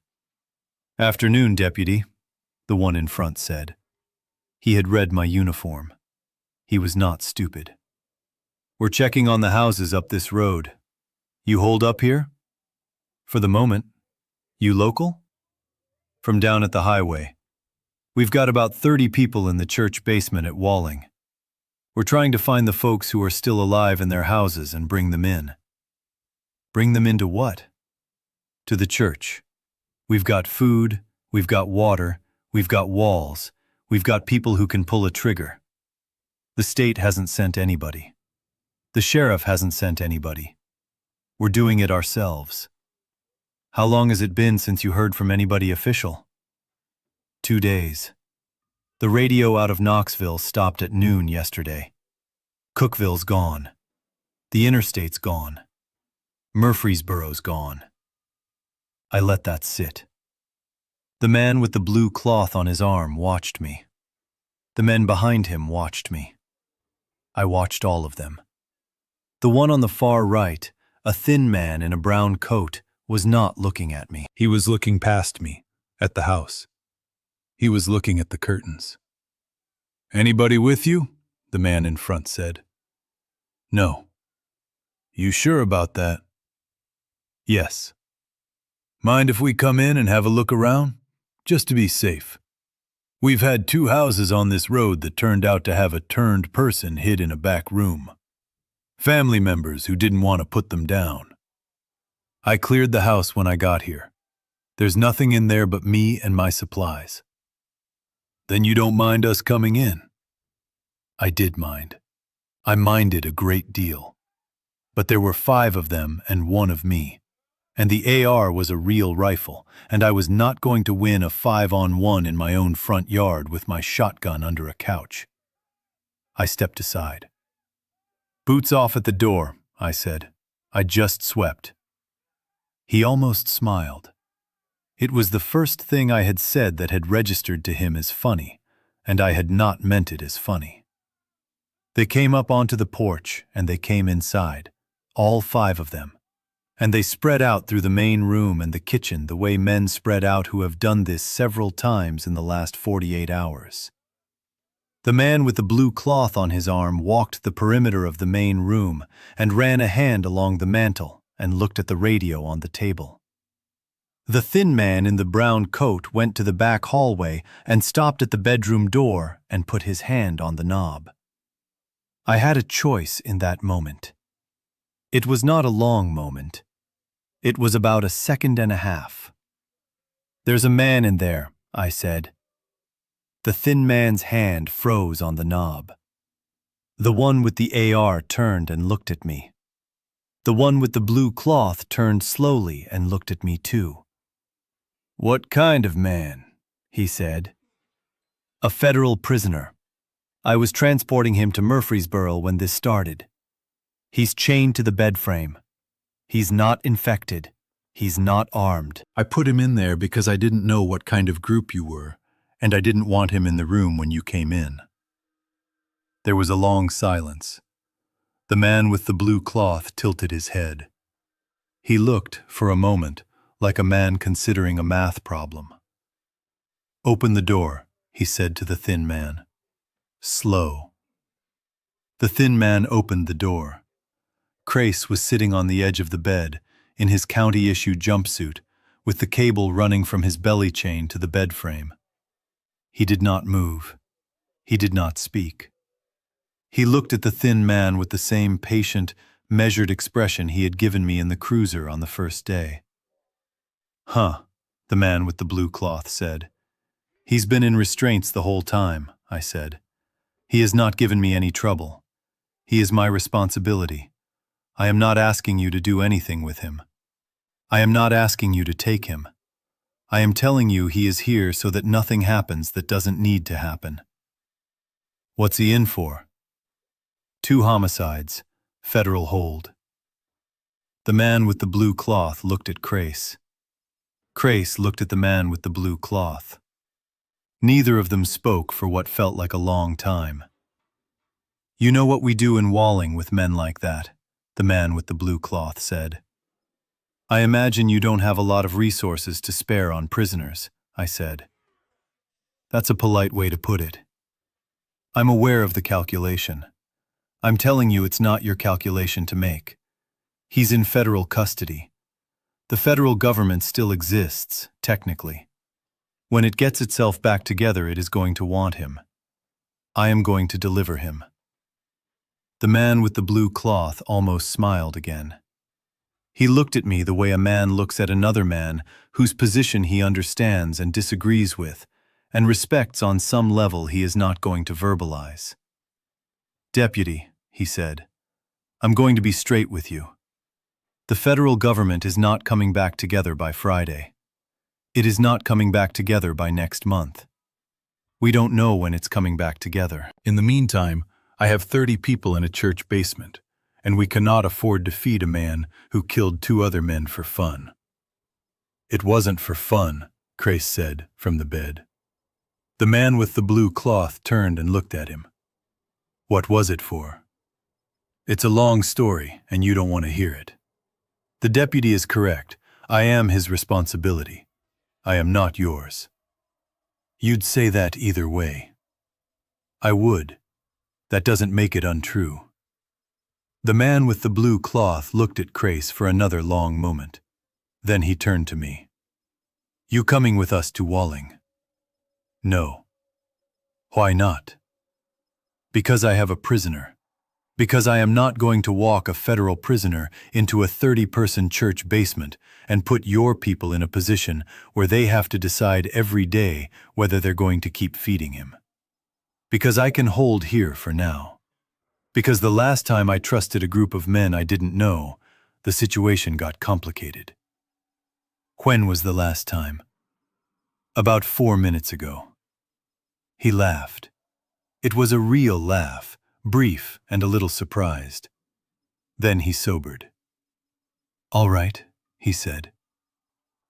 "Afternoon, deputy," the one in front said. He had read my uniform. He was not stupid. "We're checking on the houses up this road. You hold up here?" "For the moment." "You local?" "From down at the highway. We've got about 30 people in the church basement at Walling. We're trying to find the folks who are still alive in their houses and bring them in." "Bring them into what?" "To the church. We've got food, we've got water, we've got walls, we've got people who can pull a trigger. The state hasn't sent anybody. The sheriff hasn't sent anybody. We're doing it ourselves." "How long has it been since you heard from anybody official?" 2 days. The radio out of Knoxville stopped at noon yesterday. Cookville's gone. The interstate's gone. Murfreesboro's gone. I let that sit. The man with the blue cloth on his arm watched me. The men behind him watched me. I watched all of them. The one on the far right, a thin man in a brown coat, was not looking at me. He was looking past me, at the house. He was looking at the curtains. "Anybody with you?" the man in front said. "No." "You sure about that?" "Yes." "Mind if we come in and have a look around? Just to be safe. We've had 2 houses on this road that turned out to have a turned person hid in a back room. Family members who didn't want to put them down. I cleared the house when I got here. There's nothing in there but me and my supplies." "Then you don't mind us coming in?" I did mind. I minded a great deal. But there were 5 of them and 1 of me. And the AR was a real rifle, and I was not going to win a 5-on-1 in my own front yard with my shotgun under a couch. I stepped aside. "Boots off at the door," I said. "I just swept." He almost smiled. It was the first thing I had said that had registered to him as funny, and I had not meant it as funny. They came up onto the porch, and they came inside, all 5 of them. And they spread out through the main room and the kitchen the way men spread out who have done this several times in the last 48 hours. The man with the blue cloth on his arm walked the perimeter of the main room and ran a hand along the mantel and looked at the radio on the table. The thin man in the brown coat went to the back hallway and stopped at the bedroom door and put his hand on the knob. I had a choice in that moment. It was not a long moment. It was about a second and a half. "There's a man in there," I said. The thin man's hand froze on the knob. The one with the AR turned and looked at me. The one with the blue cloth turned slowly and looked at me too. "What kind of man?" he said. "A federal prisoner. I was transporting him to Murfreesboro when this started. He's chained to the bed frame. He's not infected. He's not armed." I put him in there because I didn't know what kind of group you were, and I didn't want him in the room when you came in. There was a long silence. The man with the blue cloth tilted his head. He looked, for a moment, like a man considering a math problem. "Open the door," he said to the thin man. Slow. The thin man opened the door. Crace was sitting on the edge of the bed, in his county-issue jumpsuit, with the cable running from his belly chain to the bed frame. He did not move. He did not speak. He looked at the thin man with the same patient, measured expression he had given me in the cruiser on the first day. "Huh," the man with the blue cloth said. "He's been in restraints the whole time," I said. "He has not given me any trouble. He is my responsibility. I am not asking you to do anything with him. I am not asking you to take him. I am telling you he is here so that nothing happens that doesn't need to happen." "What's he in for?" 2 homicides, federal hold." The man with the blue cloth looked at Crace. Crace looked at the man with the blue cloth. Neither of them spoke for what felt like a long time. "You know what we do in Walling with men like that," the man with the blue cloth said. "I imagine you don't have a lot of resources to spare on prisoners," I said. "That's a polite way to put it. I'm aware of the calculation. I'm telling you it's not your calculation to make. He's in federal custody. The federal government still exists, technically. When it gets itself back together, it is going to want him. I am going to deliver him." The man with the blue cloth almost smiled again. He looked at me the way a man looks at another man whose position he understands and disagrees with, and respects on some level he is not going to verbalize. "Deputy," he said, "I'm going to be straight with you. The federal government is not coming back together by Friday. It is not coming back together by next month. We don't know when it's coming back together. In the meantime, I have 30 people in a church basement, and we cannot afford to feed a man who killed 2 other men for fun." "It wasn't for fun," Grace said from the bed. The man with the blue cloth turned and looked at him. "What was it for?" "It's a long story, and you don't want to hear it. The deputy is correct. I am his responsibility. I am not yours." "You'd say that either way." "I would. That doesn't make it untrue." The man with the blue cloth looked at Grace for another long moment. Then he turned to me. "You coming with us to Walling?" "No." "Why not?" "Because I have a prisoner. Because I am not going to walk a federal prisoner into a 30-person church basement and put your people in a position where they have to decide every day whether they're going to keep feeding him. Because I can hold here for now. Because the last time I trusted a group of men I didn't know, the situation got complicated." "When was the last time?" "About 4 minutes ago." He laughed. It was a real laugh, brief and a little surprised. Then he sobered. "All right," he said.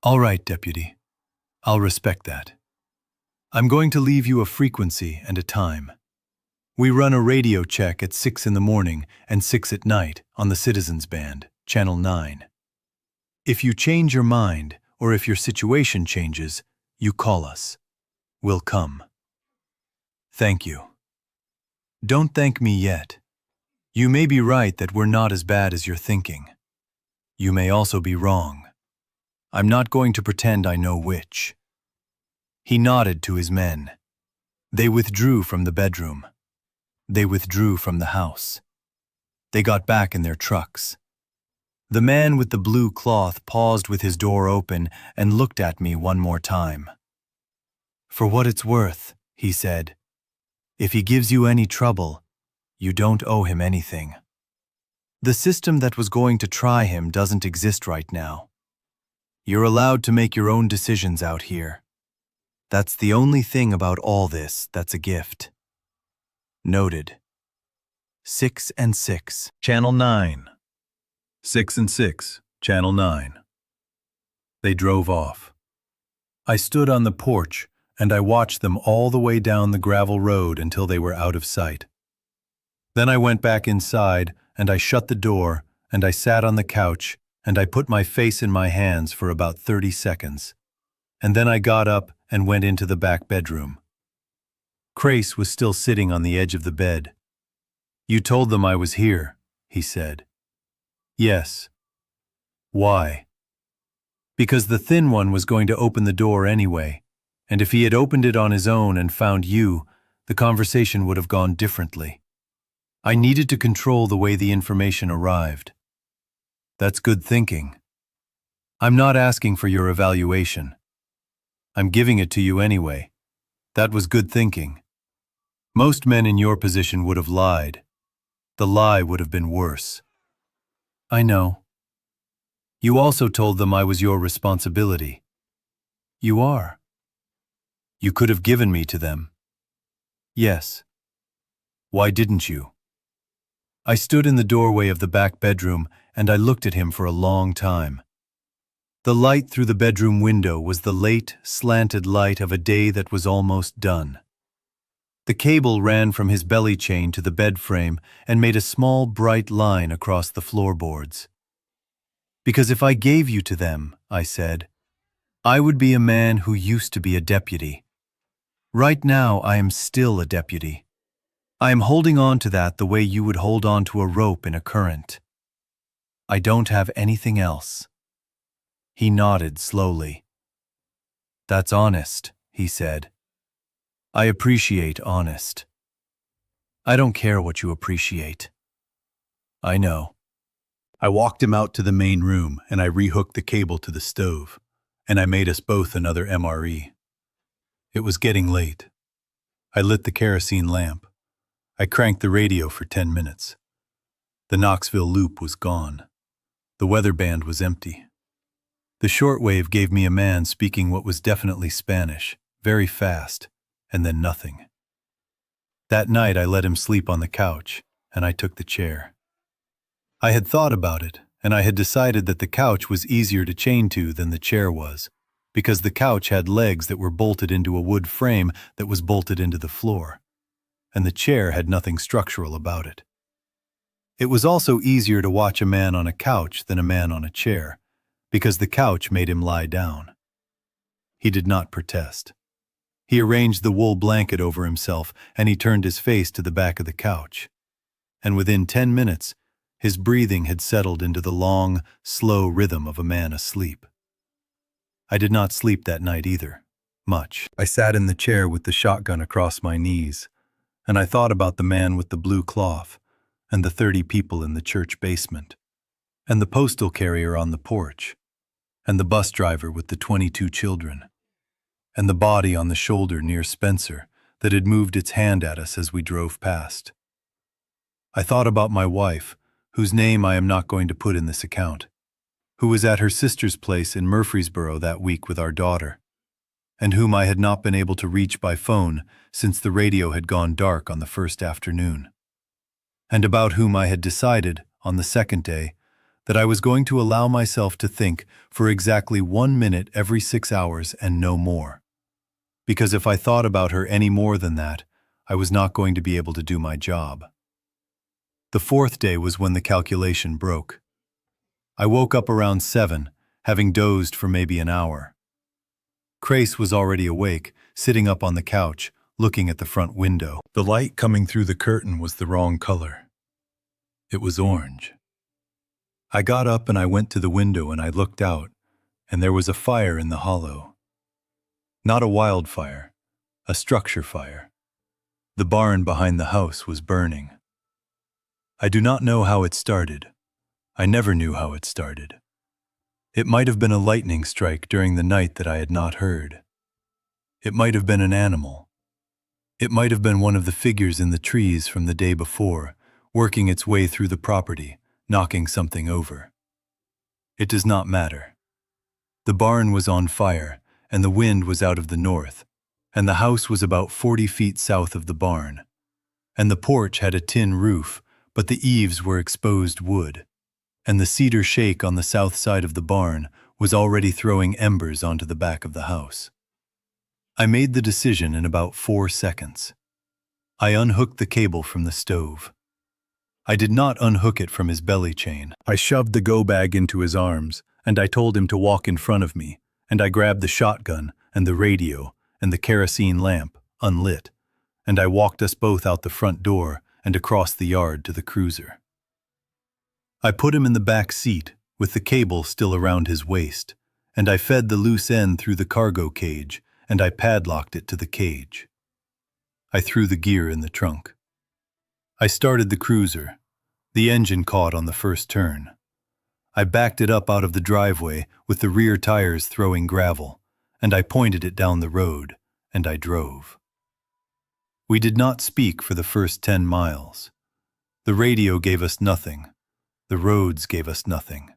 "All right, Deputy. I'll respect that. I'm going to leave you a frequency and a time. We run a radio check at 6 in the morning and 6 at night on the Citizens Band, Channel 9. If you change your mind or if your situation changes, you call us. We'll come." "Thank you." "Don't thank me yet. You may be right that we're not as bad as you're thinking. You may also be wrong. I'm not going to pretend I know which." He nodded to his men. They withdrew from the bedroom. They withdrew from the house. They got back in their trucks. The man with the blue cloth paused with his door open and looked at me one more time. "For what it's worth," he said, "if he gives you any trouble, you don't owe him anything. The system that was going to try him doesn't exist right now. You're allowed to make your own decisions out here. That's the only thing about all this that's a gift." Noted. 6 and 6, Channel 9. 6 and 6, Channel 9. They drove off. I stood on the porch and I watched them all the way down the gravel road until they were out of sight. Then I went back inside and I shut the door and I sat on the couch and I put my face in my hands for about 30 seconds. And then I got up and went into the back bedroom. Grace was still sitting on the edge of the bed. "You told them I was here," he said. "Yes." "Why?" "Because the thin one was going to open the door anyway, and if he had opened it on his own and found you, the conversation would have gone differently. I needed to control the way the information arrived." "That's good thinking." "I'm not asking for your evaluation. I'm giving it to you anyway. That was good thinking. Most men in your position would have lied. The lie would have been worse." "I know." "You also told them I was your responsibility." "You are." "You could have given me to them." "Yes." "Why didn't you?" I stood in the doorway of the back bedroom and I looked at him for a long time. The light through the bedroom window was the late, slanted light of a day that was almost done. The cable ran from his belly chain to the bed frame and made a small, bright line across the floorboards. "Because if I gave you to them," I said, "I would be a man who used to be a deputy. Right now I am still a deputy. I am holding on to that the way you would hold on to a rope in a current. I don't have anything else." He nodded slowly. "That's honest," he said. "I appreciate honest." "I don't care what you appreciate." "I know." I walked him out to the main room and I rehooked the cable to the stove, and I made us both another MRE. It was getting late. I lit the kerosene lamp. I cranked the radio for 10 minutes. The Knoxville loop was gone. The weather band was empty. The shortwave gave me a man speaking what was definitely Spanish, very fast, and then nothing. That night I let him sleep on the couch, and I took the chair. I had thought about it, and I had decided that the couch was easier to chain to than the chair was, because the couch had legs that were bolted into a wood frame that was bolted into the floor, and the chair had nothing structural about it. It was also easier to watch a man on a couch than a man on a chair, because the couch made him lie down. He did not protest. He arranged the wool blanket over himself, and he turned his face to the back of the couch. And within 10 minutes, his breathing had settled into the long, slow rhythm of a man asleep. I did not sleep that night either, much. I sat in the chair with the shotgun across my knees, and I thought about the man with the blue cloth, and the 30 people in the church basement, and the postal carrier on the porch, and the bus driver with the 22 children, and the body on the shoulder near Spencer that had moved its hand at us as we drove past. I thought about my wife, whose name I am not going to put in this account, who was at her sister's place in Murfreesboro that week with our daughter, and whom I had not been able to reach by phone since the radio had gone dark on the first afternoon, and about whom I had decided, on the second day, that I was going to allow myself to think for exactly 1 minute every 6 hours and no more. Because if I thought about her any more than that, I was not going to be able to do my job. The fourth day was when the calculation broke. I woke up around 7, having dozed for maybe an hour. Crace was already awake, sitting up on the couch, looking at the front window. The light coming through the curtain was the wrong color. It was orange. I got up and I went to the window and I looked out, and there was a fire in the hollow. Not a wildfire, a structure fire. The barn behind the house was burning. I do not know how it started. I never knew how it started. It might have been a lightning strike during the night that I had not heard. It might have been an animal. It might have been one of the figures in the trees from the day before, working its way through the property, knocking something over. It does not matter. The barn was on fire, and the wind was out of the north, and the house was about 40 feet south of the barn, and the porch had a tin roof, but the eaves were exposed wood, and the cedar shake on the south side of the barn was already throwing embers onto the back of the house. I made the decision in about 4 seconds. I unhooked the cable from the stove. I did not unhook it from his belly chain. I shoved the go bag into his arms, and I told him to walk in front of me, and I grabbed the shotgun and the radio and the kerosene lamp, unlit, and I walked us both out the front door and across the yard to the cruiser. I put him in the back seat, with the cable still around his waist, and I fed the loose end through the cargo cage, and I padlocked it to the cage. I threw the gear in the trunk. I started the cruiser. The engine caught on the first turn. I backed it up out of the driveway with the rear tires throwing gravel, and I pointed it down the road, and I drove. We did not speak for the first 10 miles. The radio gave us nothing. The roads gave us nothing.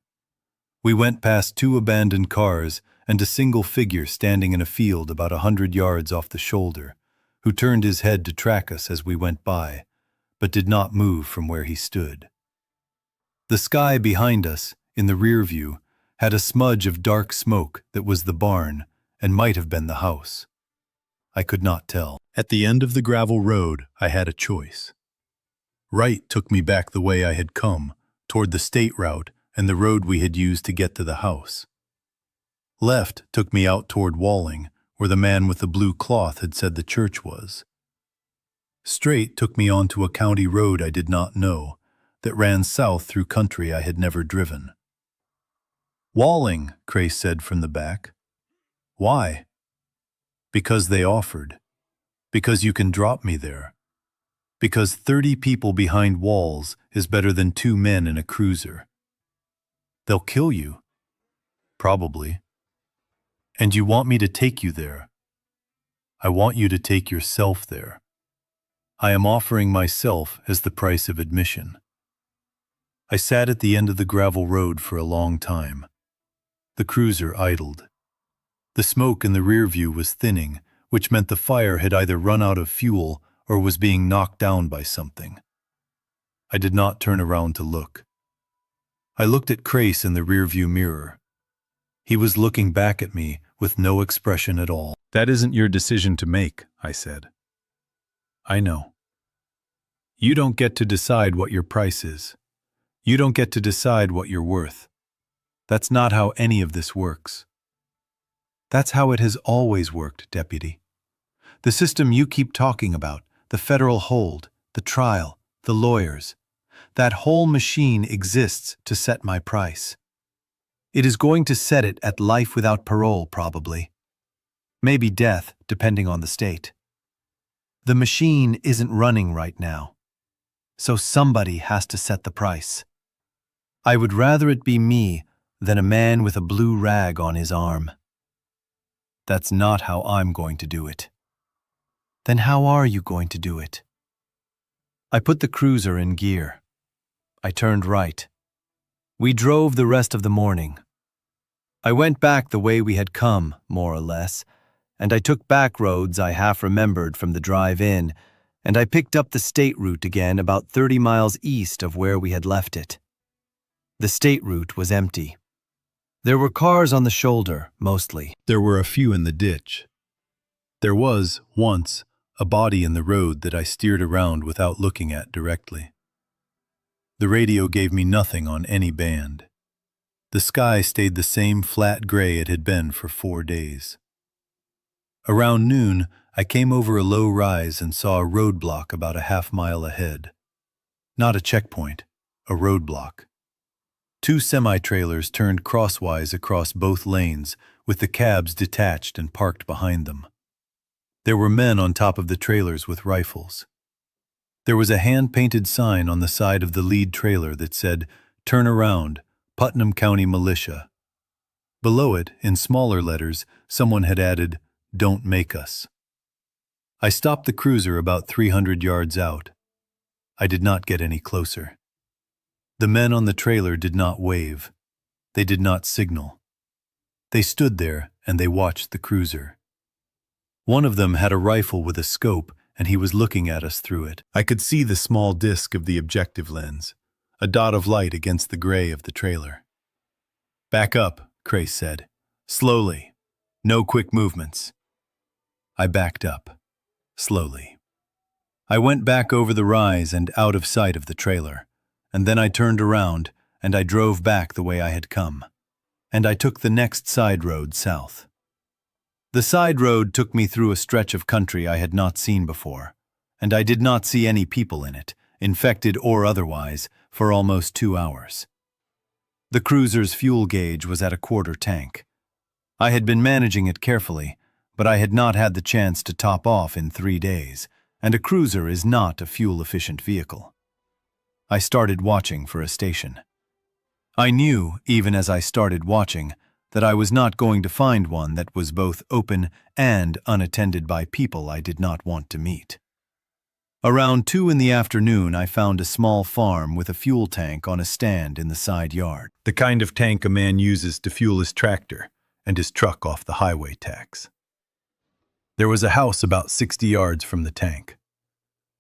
We went past 2 abandoned cars and a single figure standing in a field about 100 yards off the shoulder, who turned his head to track us as we went by, but did not move from where he stood. The sky behind us, in the rear view, had a smudge of dark smoke that was the barn and might have been the house. I could not tell. At the end of the gravel road, I had a choice. Right took me back the way I had come, toward the state route and the road we had used to get to the house. Left took me out toward Walling, where the man with the blue cloth had said the church was. Straight took me onto a county road I did not know, that ran south through country I had never driven. "Walling," Crace said from the back. "Why?" "Because they offered. Because you can drop me there. Because 30 people behind walls is better than 2 men in a cruiser." "They'll kill you." "Probably." "And you want me to take you there?" "I want you to take yourself there. I am offering myself as the price of admission." I sat at the end of the gravel road for a long time. The cruiser idled. The smoke in the rear view was thinning, which meant the fire had either run out of fuel or was being knocked down by something. I did not turn around to look. I looked at Crace in the rearview mirror. He was looking back at me with no expression at all. That isn't your decision to make, I said. I know. You don't get to decide what your price is. You don't get to decide what you're worth. That's not how any of this works. That's how it has always worked, Deputy. The system you keep talking about, the federal hold, the trial, the lawyers, that whole machine exists to set my price. It is going to set it at life without parole, probably. Maybe death, depending on the state. The machine isn't running right now. So somebody has to set the price. I would rather it be me than a man with a blue rag on his arm. That's not how I'm going to do it. Then how are you going to do it? I put the cruiser in gear. I turned right. We drove the rest of the morning. I went back the way we had come, more or less, and I took back roads I half remembered from the drive-in, and I picked up the state route again about 30 miles east of where we had left it. The state route was empty. There were cars on the shoulder, mostly. There were a few in the ditch. There was, once, a body in the road that I steered around without looking at directly. The radio gave me nothing on any band. The sky stayed the same flat gray it had been for 4 days. Around noon, I came over a low rise and saw a roadblock about a half-mile ahead. Not a checkpoint, a roadblock. 2 semi-trailers turned crosswise across both lanes, with the cabs detached and parked behind them. There were men on top of the trailers with rifles. There was a hand-painted sign on the side of the lead trailer that said, "Turn around, Putnam County Militia." Below it, in smaller letters, someone had added, "Don't make us." I stopped the cruiser about 300 yards out. I did not get any closer. The men on the trailer did not wave. They did not signal. They stood there and they watched the cruiser. One of them had a rifle with a scope, and he was looking at us through it. I could see the small disc of the objective lens, a dot of light against the gray of the trailer. "Back up," Crace said. "Slowly. No quick movements." I backed up. Slowly. I went back over the rise and out of sight of the trailer, and then I turned around and I drove back the way I had come, and I took the next side road south. The side road took me through a stretch of country I had not seen before, and I did not see any people in it, infected or otherwise, for almost 2 hours. The cruiser's fuel gauge was at a quarter tank. I had been managing it carefully, but I had not had the chance to top off in 3 days, and a cruiser is not a fuel-efficient vehicle. I started watching for a station. I knew, even as I started watching, that I was not going to find one that was both open and unattended by people I did not want to meet. Around 2 in the afternoon, I found a small farm with a fuel tank on a stand in the side yard. The kind of tank a man uses to fuel his tractor and his truck off the highway tax. There was a house about 60 yards from the tank.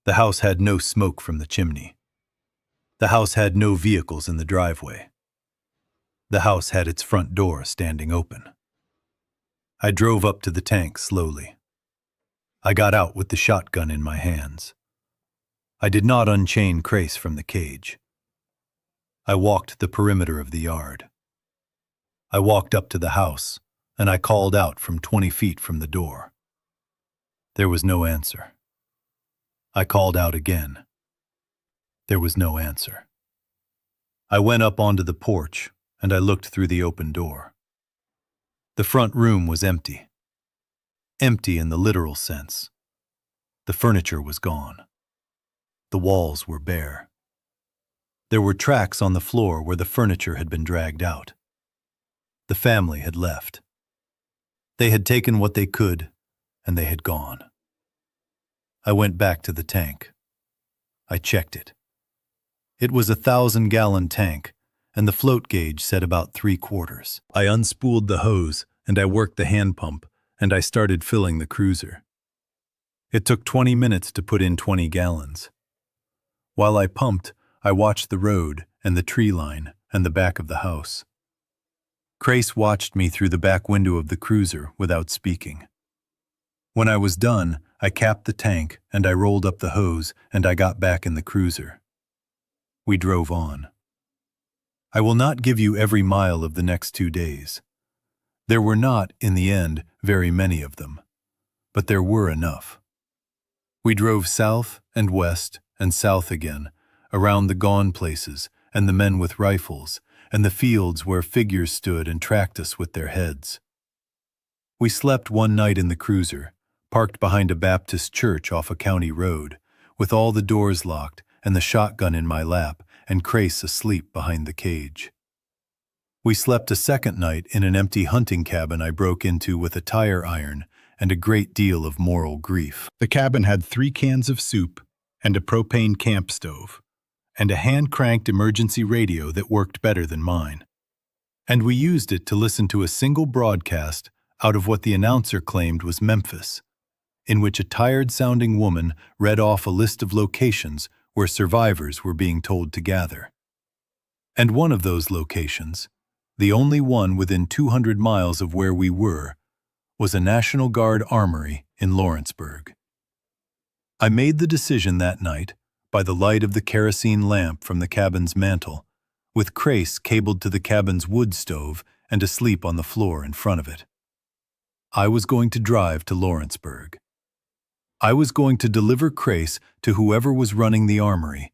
The house had no smoke from the chimney. The house had no vehicles in the driveway. The house had its front door standing open. I drove up to the tank slowly. I got out with the shotgun in my hands. I did not unchain Crace from the cage. I walked the perimeter of the yard. I walked up to the house, and I called out from 20 feet from the door. There was no answer. I called out again. There was no answer. I went up onto the porch, and I looked through the open door. The front room was empty. Empty in the literal sense. The furniture was gone. The walls were bare. There were tracks on the floor where the furniture had been dragged out. The family had left. They had taken what they could, and they had gone. I went back to the tank. I checked it. It was a 1,000-gallon tank, and the float gauge said about 3/4. I unspooled the hose, and I worked the hand pump, and I started filling the cruiser. It took 20 minutes to put in 20 gallons. While I pumped, I watched the road and the tree line and the back of the house. Crace watched me through the back window of the cruiser without speaking. When I was done, I capped the tank and I rolled up the hose and I got back in the cruiser. We drove on. I will not give you every mile of the next 2 days. There were not, in the end, very many of them, but there were enough. We drove south and west and south again, around the gone places and the men with rifles, and the fields where figures stood and tracked us with their heads. We slept one night in the cruiser, parked behind a Baptist church off a county road, with all the doors locked and the shotgun in my lap and Crace asleep behind the cage. We slept a second night in an empty hunting cabin I broke into with a tire iron and a great deal of moral grief. The cabin had 3 cans of soup and a propane camp stove, and a hand-cranked emergency radio that worked better than mine. And we used it to listen to a single broadcast out of what the announcer claimed was Memphis, in which a tired-sounding woman read off a list of locations where survivors were being told to gather. And one of those locations, the only one within 200 miles of where we were, was a National Guard armory in Lawrenceburg. I made the decision that night, by the light of the kerosene lamp from the cabin's mantel, with Crace cabled to the cabin's wood stove and asleep on the floor in front of it. I was going to drive to Lawrenceburg. I was going to deliver Crace to whoever was running the armory,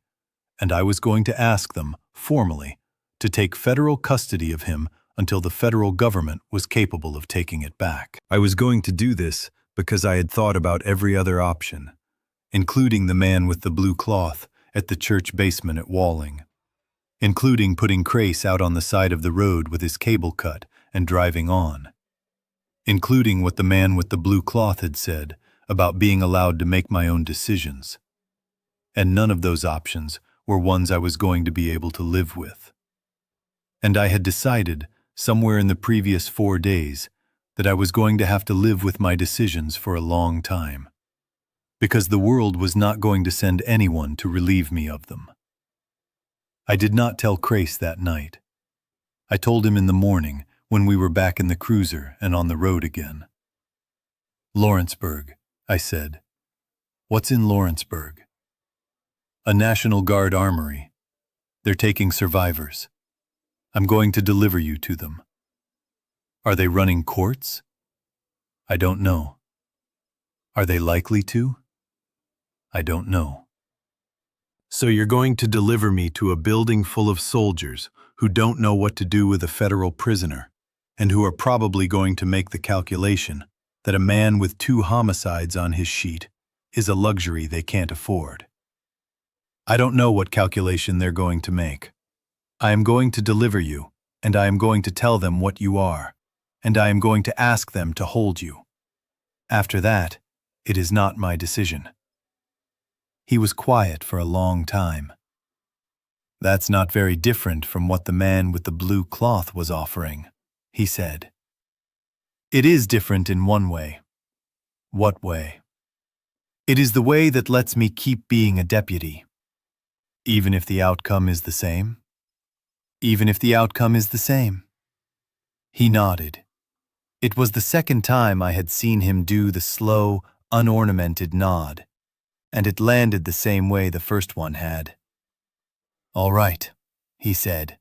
and I was going to ask them, formally, to take federal custody of him until the federal government was capable of taking it back. I was going to do this because I had thought about every other option, including the man with the blue cloth at the church basement at Walling, including putting Crace out on the side of the road with his cable cut and driving on, including what the man with the blue cloth had said about being allowed to make my own decisions. And none of those options were ones I was going to be able to live with. And I had decided, somewhere in the previous 4 days, that I was going to have to live with my decisions for a long time, because the world was not going to send anyone to relieve me of them. I did not tell Crace that night. I told him in the morning when we were back in the cruiser and on the road again. Lawrenceburg, I said. What's in Lawrenceburg? A National Guard armory. They're taking survivors. I'm going to deliver you to them. Are they running courts? I don't know. Are they likely to? I don't know. So you're going to deliver me to a building full of soldiers who don't know what to do with a federal prisoner, and who are probably going to make the calculation that a man with 2 homicides on his sheet is a luxury they can't afford. I don't know what calculation they're going to make. I am going to deliver you, and I am going to tell them what you are, and I am going to ask them to hold you. After that, it is not my decision. He was quiet for a long time. That's not very different from what the man with the blue cloth was offering, he said. It is different in one way. What way? It is the way that lets me keep being a deputy. Even if the outcome is the same? Even if the outcome is the same. He nodded. It was the second time I had seen him do the slow, unornamented nod, and it landed the same way the first one had. All right, he said.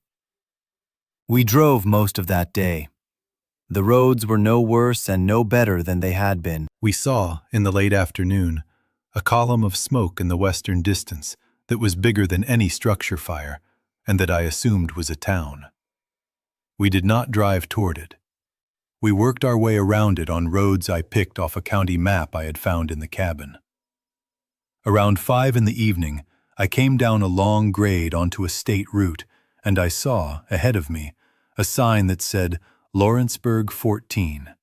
We drove most of that day. The roads were no worse and no better than they had been. We saw, in the late afternoon, a column of smoke in the western distance that was bigger than any structure fire, and that I assumed was a town. We did not drive toward it. We worked our way around it on roads I picked off a county map I had found in the cabin. Around 5 in the evening, I came down a long grade onto a state route, and I saw, ahead of me, a sign that said Lawrenceburg 14,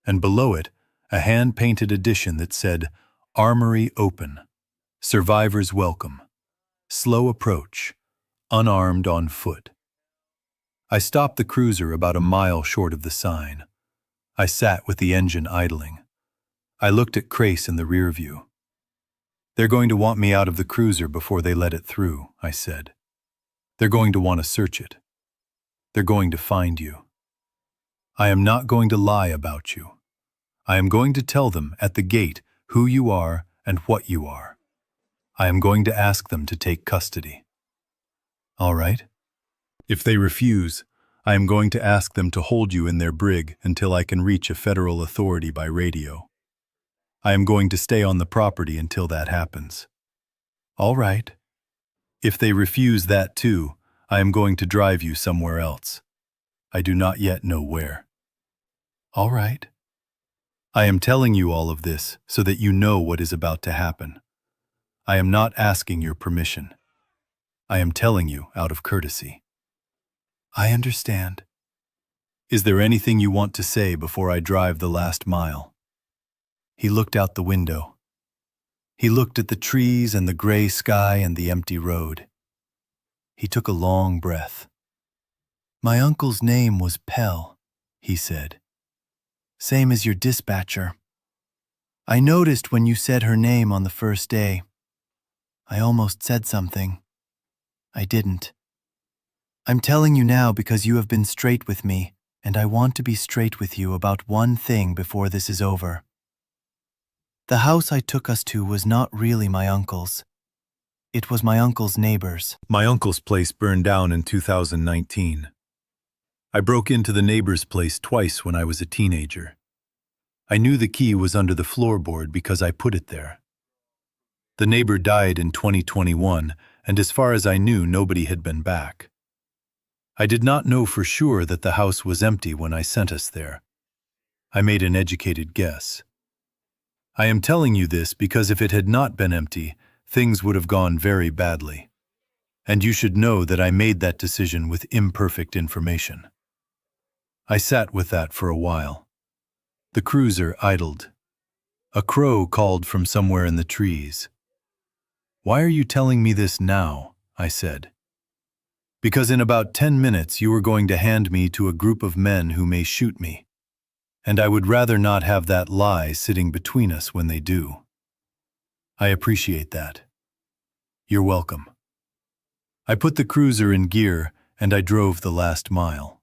and below it, a hand-painted addition that said, Armory Open, Survivors Welcome, Slow Approach, Unarmed on Foot. I stopped the cruiser about a mile short of the sign. I sat with the engine idling. I looked at Crace in the rear view. They're going to want me out of the cruiser before they let it through, I said. They're going to want to search it. They're going to find you. I am not going to lie about you. I am going to tell them at the gate who you are and what you are. I am going to ask them to take custody. All right? If they refuse, I am going to ask them to hold you in their brig until I can reach a federal authority by radio. I am going to stay on the property until that happens. All right. If they refuse that too, I am going to drive you somewhere else. I do not yet know where. All right. I am telling you all of this so that you know what is about to happen. I am not asking your permission. I am telling you out of courtesy. I understand. Is there anything you want to say before I drive the last mile? He looked out the window. He looked at the trees and the gray sky and the empty road. He took a long breath. My uncle's name was Pell, he said. Same as your dispatcher. I noticed when you said her name on the first day. I almost said something. I didn't. I'm telling you now because you have been straight with me, and I want to be straight with you about one thing before this is over. The house I took us to was not really my uncle's. It was my uncle's neighbor's. My uncle's place burned down in 2019. I broke into the neighbor's place twice when I was a teenager. I knew the key was under the floorboard because I put it there. The neighbor died in 2021, and as far as I knew, nobody had been back. I did not know for sure that the house was empty when I sent us there. I made an educated guess. I am telling you this because if it had not been empty, things would have gone very badly. And you should know that I made that decision with imperfect information. I sat with that for a while. The cruiser idled. A crow called from somewhere in the trees. Why are you telling me this now? I said. Because in about 10 minutes you are going to hand me to a group of men who may shoot me. And I would rather not have that lie sitting between us when they do. I appreciate that. You're welcome. I put the cruiser in gear and I drove the last mile.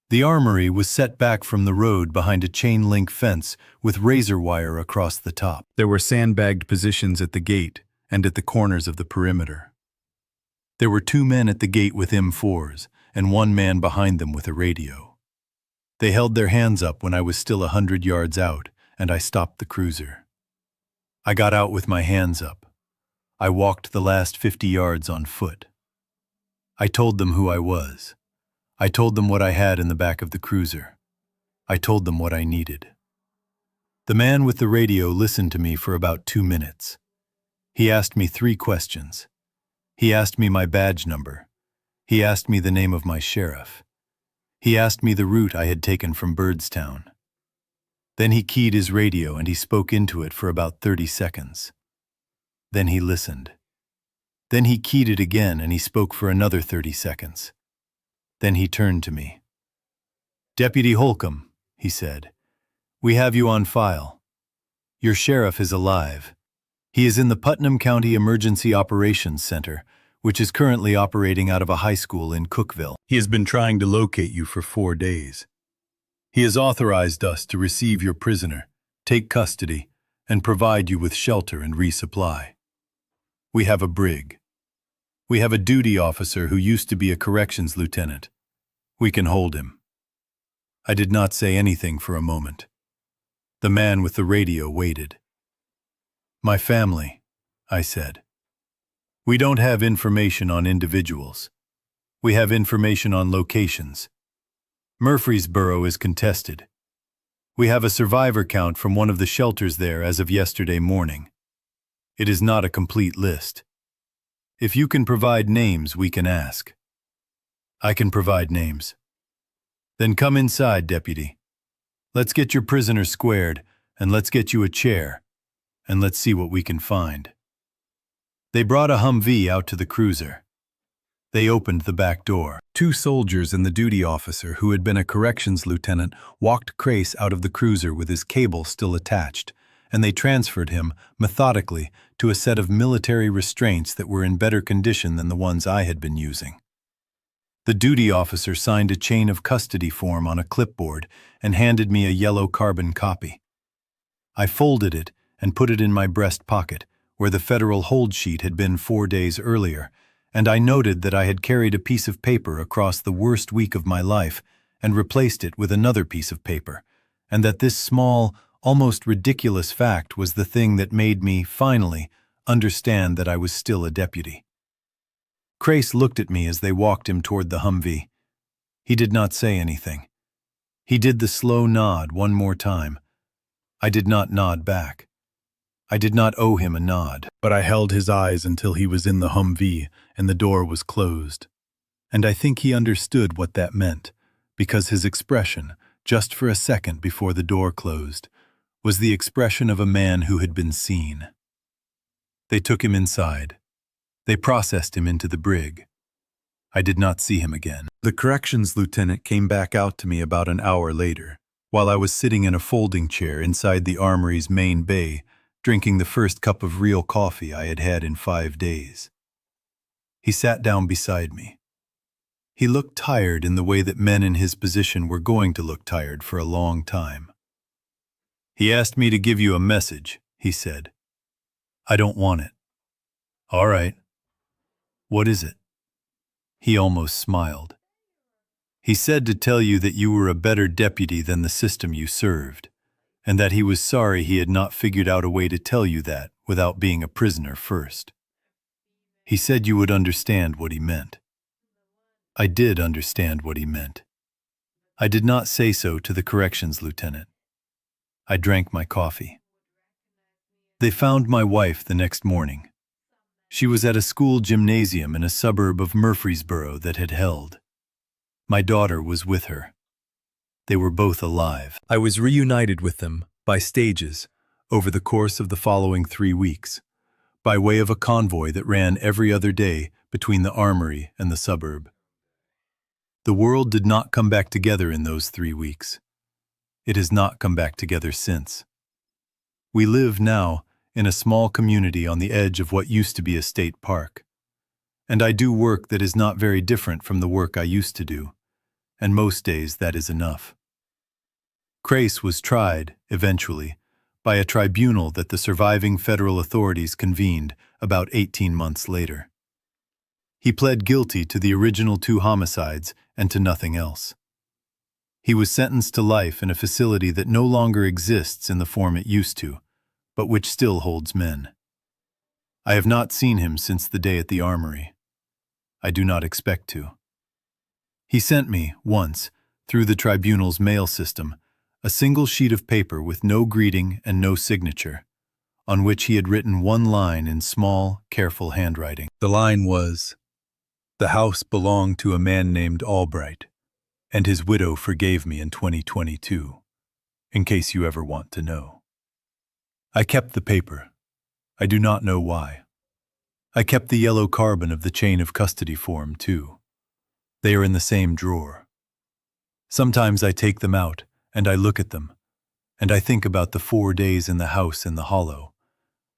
The armory was set back from the road behind a chain-link fence with razor wire across the top. There were sandbagged positions at the gate and at the corners of the perimeter. There were 2 men at the gate with M4s and 1 man behind them with a radio. They held their hands up when I was still 100 yards out, and I stopped the cruiser. I got out with my hands up. I walked the last 50 yards on foot. I told them who I was. I told them what I had in the back of the cruiser. I told them what I needed. The man with the radio listened to me for about 2 minutes. He asked me 3 questions. He asked me my badge number. He asked me the name of my sheriff. He asked me the route I had taken from Birdstown. Then he keyed his radio and he spoke into it for about 30 seconds. Then he listened. Then he keyed it again and he spoke for another 30 seconds. Then he turned to me. Deputy Holcomb, he said, we have you on file. Your sheriff is alive. He is in the Putnam County Emergency Operations Center, which is currently operating out of a high school in Cookville. He has been trying to locate you for 4 days. He has authorized us to receive your prisoner, take custody, and provide you with shelter and resupply. We have a brig. We have a duty officer who used to be a corrections lieutenant. We can hold him. I did not say anything for a moment. The man with the radio waited. My family, I said. We don't have information on individuals. We have information on locations. Murfreesboro is contested. We have a survivor count from one of the shelters there as of yesterday morning. It is not a complete list. If you can provide names, we can ask. I can provide names. Then come inside, Deputy. Let's get your prisoner squared, and let's get you a chair, and let's see what we can find. They brought a Humvee out to the cruiser. They opened the back door. 2 soldiers and the duty officer, who had been a corrections lieutenant, walked Crace out of the cruiser with his cable still attached, and they transferred him, methodically, to a set of military restraints that were in better condition than the ones I had been using. The duty officer signed a chain of custody form on a clipboard and handed me a yellow carbon copy. I folded it and put it in my breast pocket, where the federal hold sheet had been 4 days earlier, and I noted that I had carried a piece of paper across the worst week of my life and replaced it with another piece of paper, and that this small, almost ridiculous fact was the thing that made me, finally, understand that I was still a deputy. Crace looked at me as they walked him toward the Humvee. He did not say anything. He did the slow nod one more time. I did not nod back. I did not owe him a nod, but I held his eyes until he was in the Humvee and the door was closed. And I think he understood what that meant, because his expression, just for a second before the door closed, was the expression of a man who had been seen. They took him inside. They processed him into the brig. I did not see him again. The corrections lieutenant came back out to me about an hour later, while I was sitting in a folding chair inside the armory's main bay, drinking the first cup of real coffee I had had in 5 days. He sat down beside me. He looked tired in the way that men in his position were going to look tired for a long time. He asked me to give you a message, he said. I don't want it. All right. What is it? He almost smiled. He said to tell you that you were a better deputy than the system you served, and that he was sorry he had not figured out a way to tell you that without being a prisoner first. He said you would understand what he meant. I did understand what he meant. I did not say so to the corrections lieutenant. I drank my coffee. They found my wife the next morning. She was at a school gymnasium in a suburb of Murfreesboro that had held. My daughter was with her. They were both alive. I was reunited with them, by stages, over the course of the following 3 weeks, by way of a convoy that ran every other day between the armory and the suburb. The world did not come back together in those 3 weeks. It has not come back together since. We live now in a small community on the edge of what used to be a state park. And I do work that is not very different from the work I used to do, and most days that is enough. Crace was tried, eventually, by a tribunal that the surviving federal authorities convened about 18 months later. He pled guilty to the original 2 homicides and to nothing else. He was sentenced to life in a facility that no longer exists in the form it used to, but which still holds men. I have not seen him since the day at the armory. I do not expect to. He sent me, once, through the tribunal's mail system, a single sheet of paper with no greeting and no signature, on which he had written one line in small, careful handwriting. The line was, "The house belonged to a man named Outbreak, and his widow forgave me in 2022, in case you ever want to know." I kept the paper. I do not know why. I kept the yellow carbon of the chain of custody form, too. They are in the same drawer. Sometimes I take them out, and I look at them, and I think about the 4 days in the house in the hollow,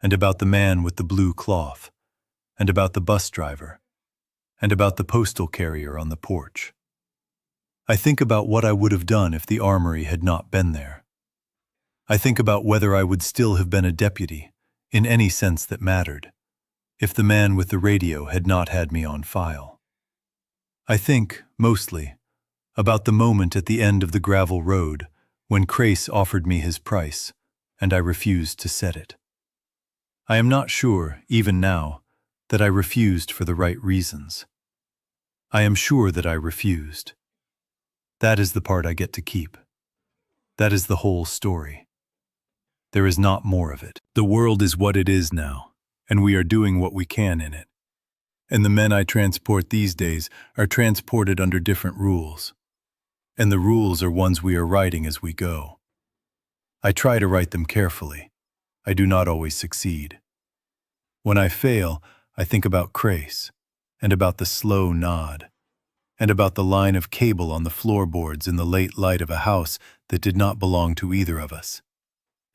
and about the man with the blue cloth, and about the bus driver, and about the postal carrier on the porch. I think about what I would have done if the armory had not been there. I think about whether I would still have been a deputy, in any sense that mattered, if the man with the radio had not had me on file. I think, mostly, about the moment at the end of the gravel road when Crace offered me his price, and I refused to set it. I am not sure, even now, that I refused for the right reasons. I am sure that I refused. That is the part I get to keep. That is the whole story. There is not more of it. The world is what it is now, and we are doing what we can in it. And the men I transport these days are transported under different rules. And the rules are ones we are writing as we go. I try to write them carefully. I do not always succeed. When I fail, I think about Crace, and about the slow nod, and about the line of cable on the floorboards in the late light of a house that did not belong to either of us.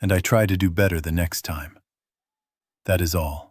And I try to do better the next time. That is all.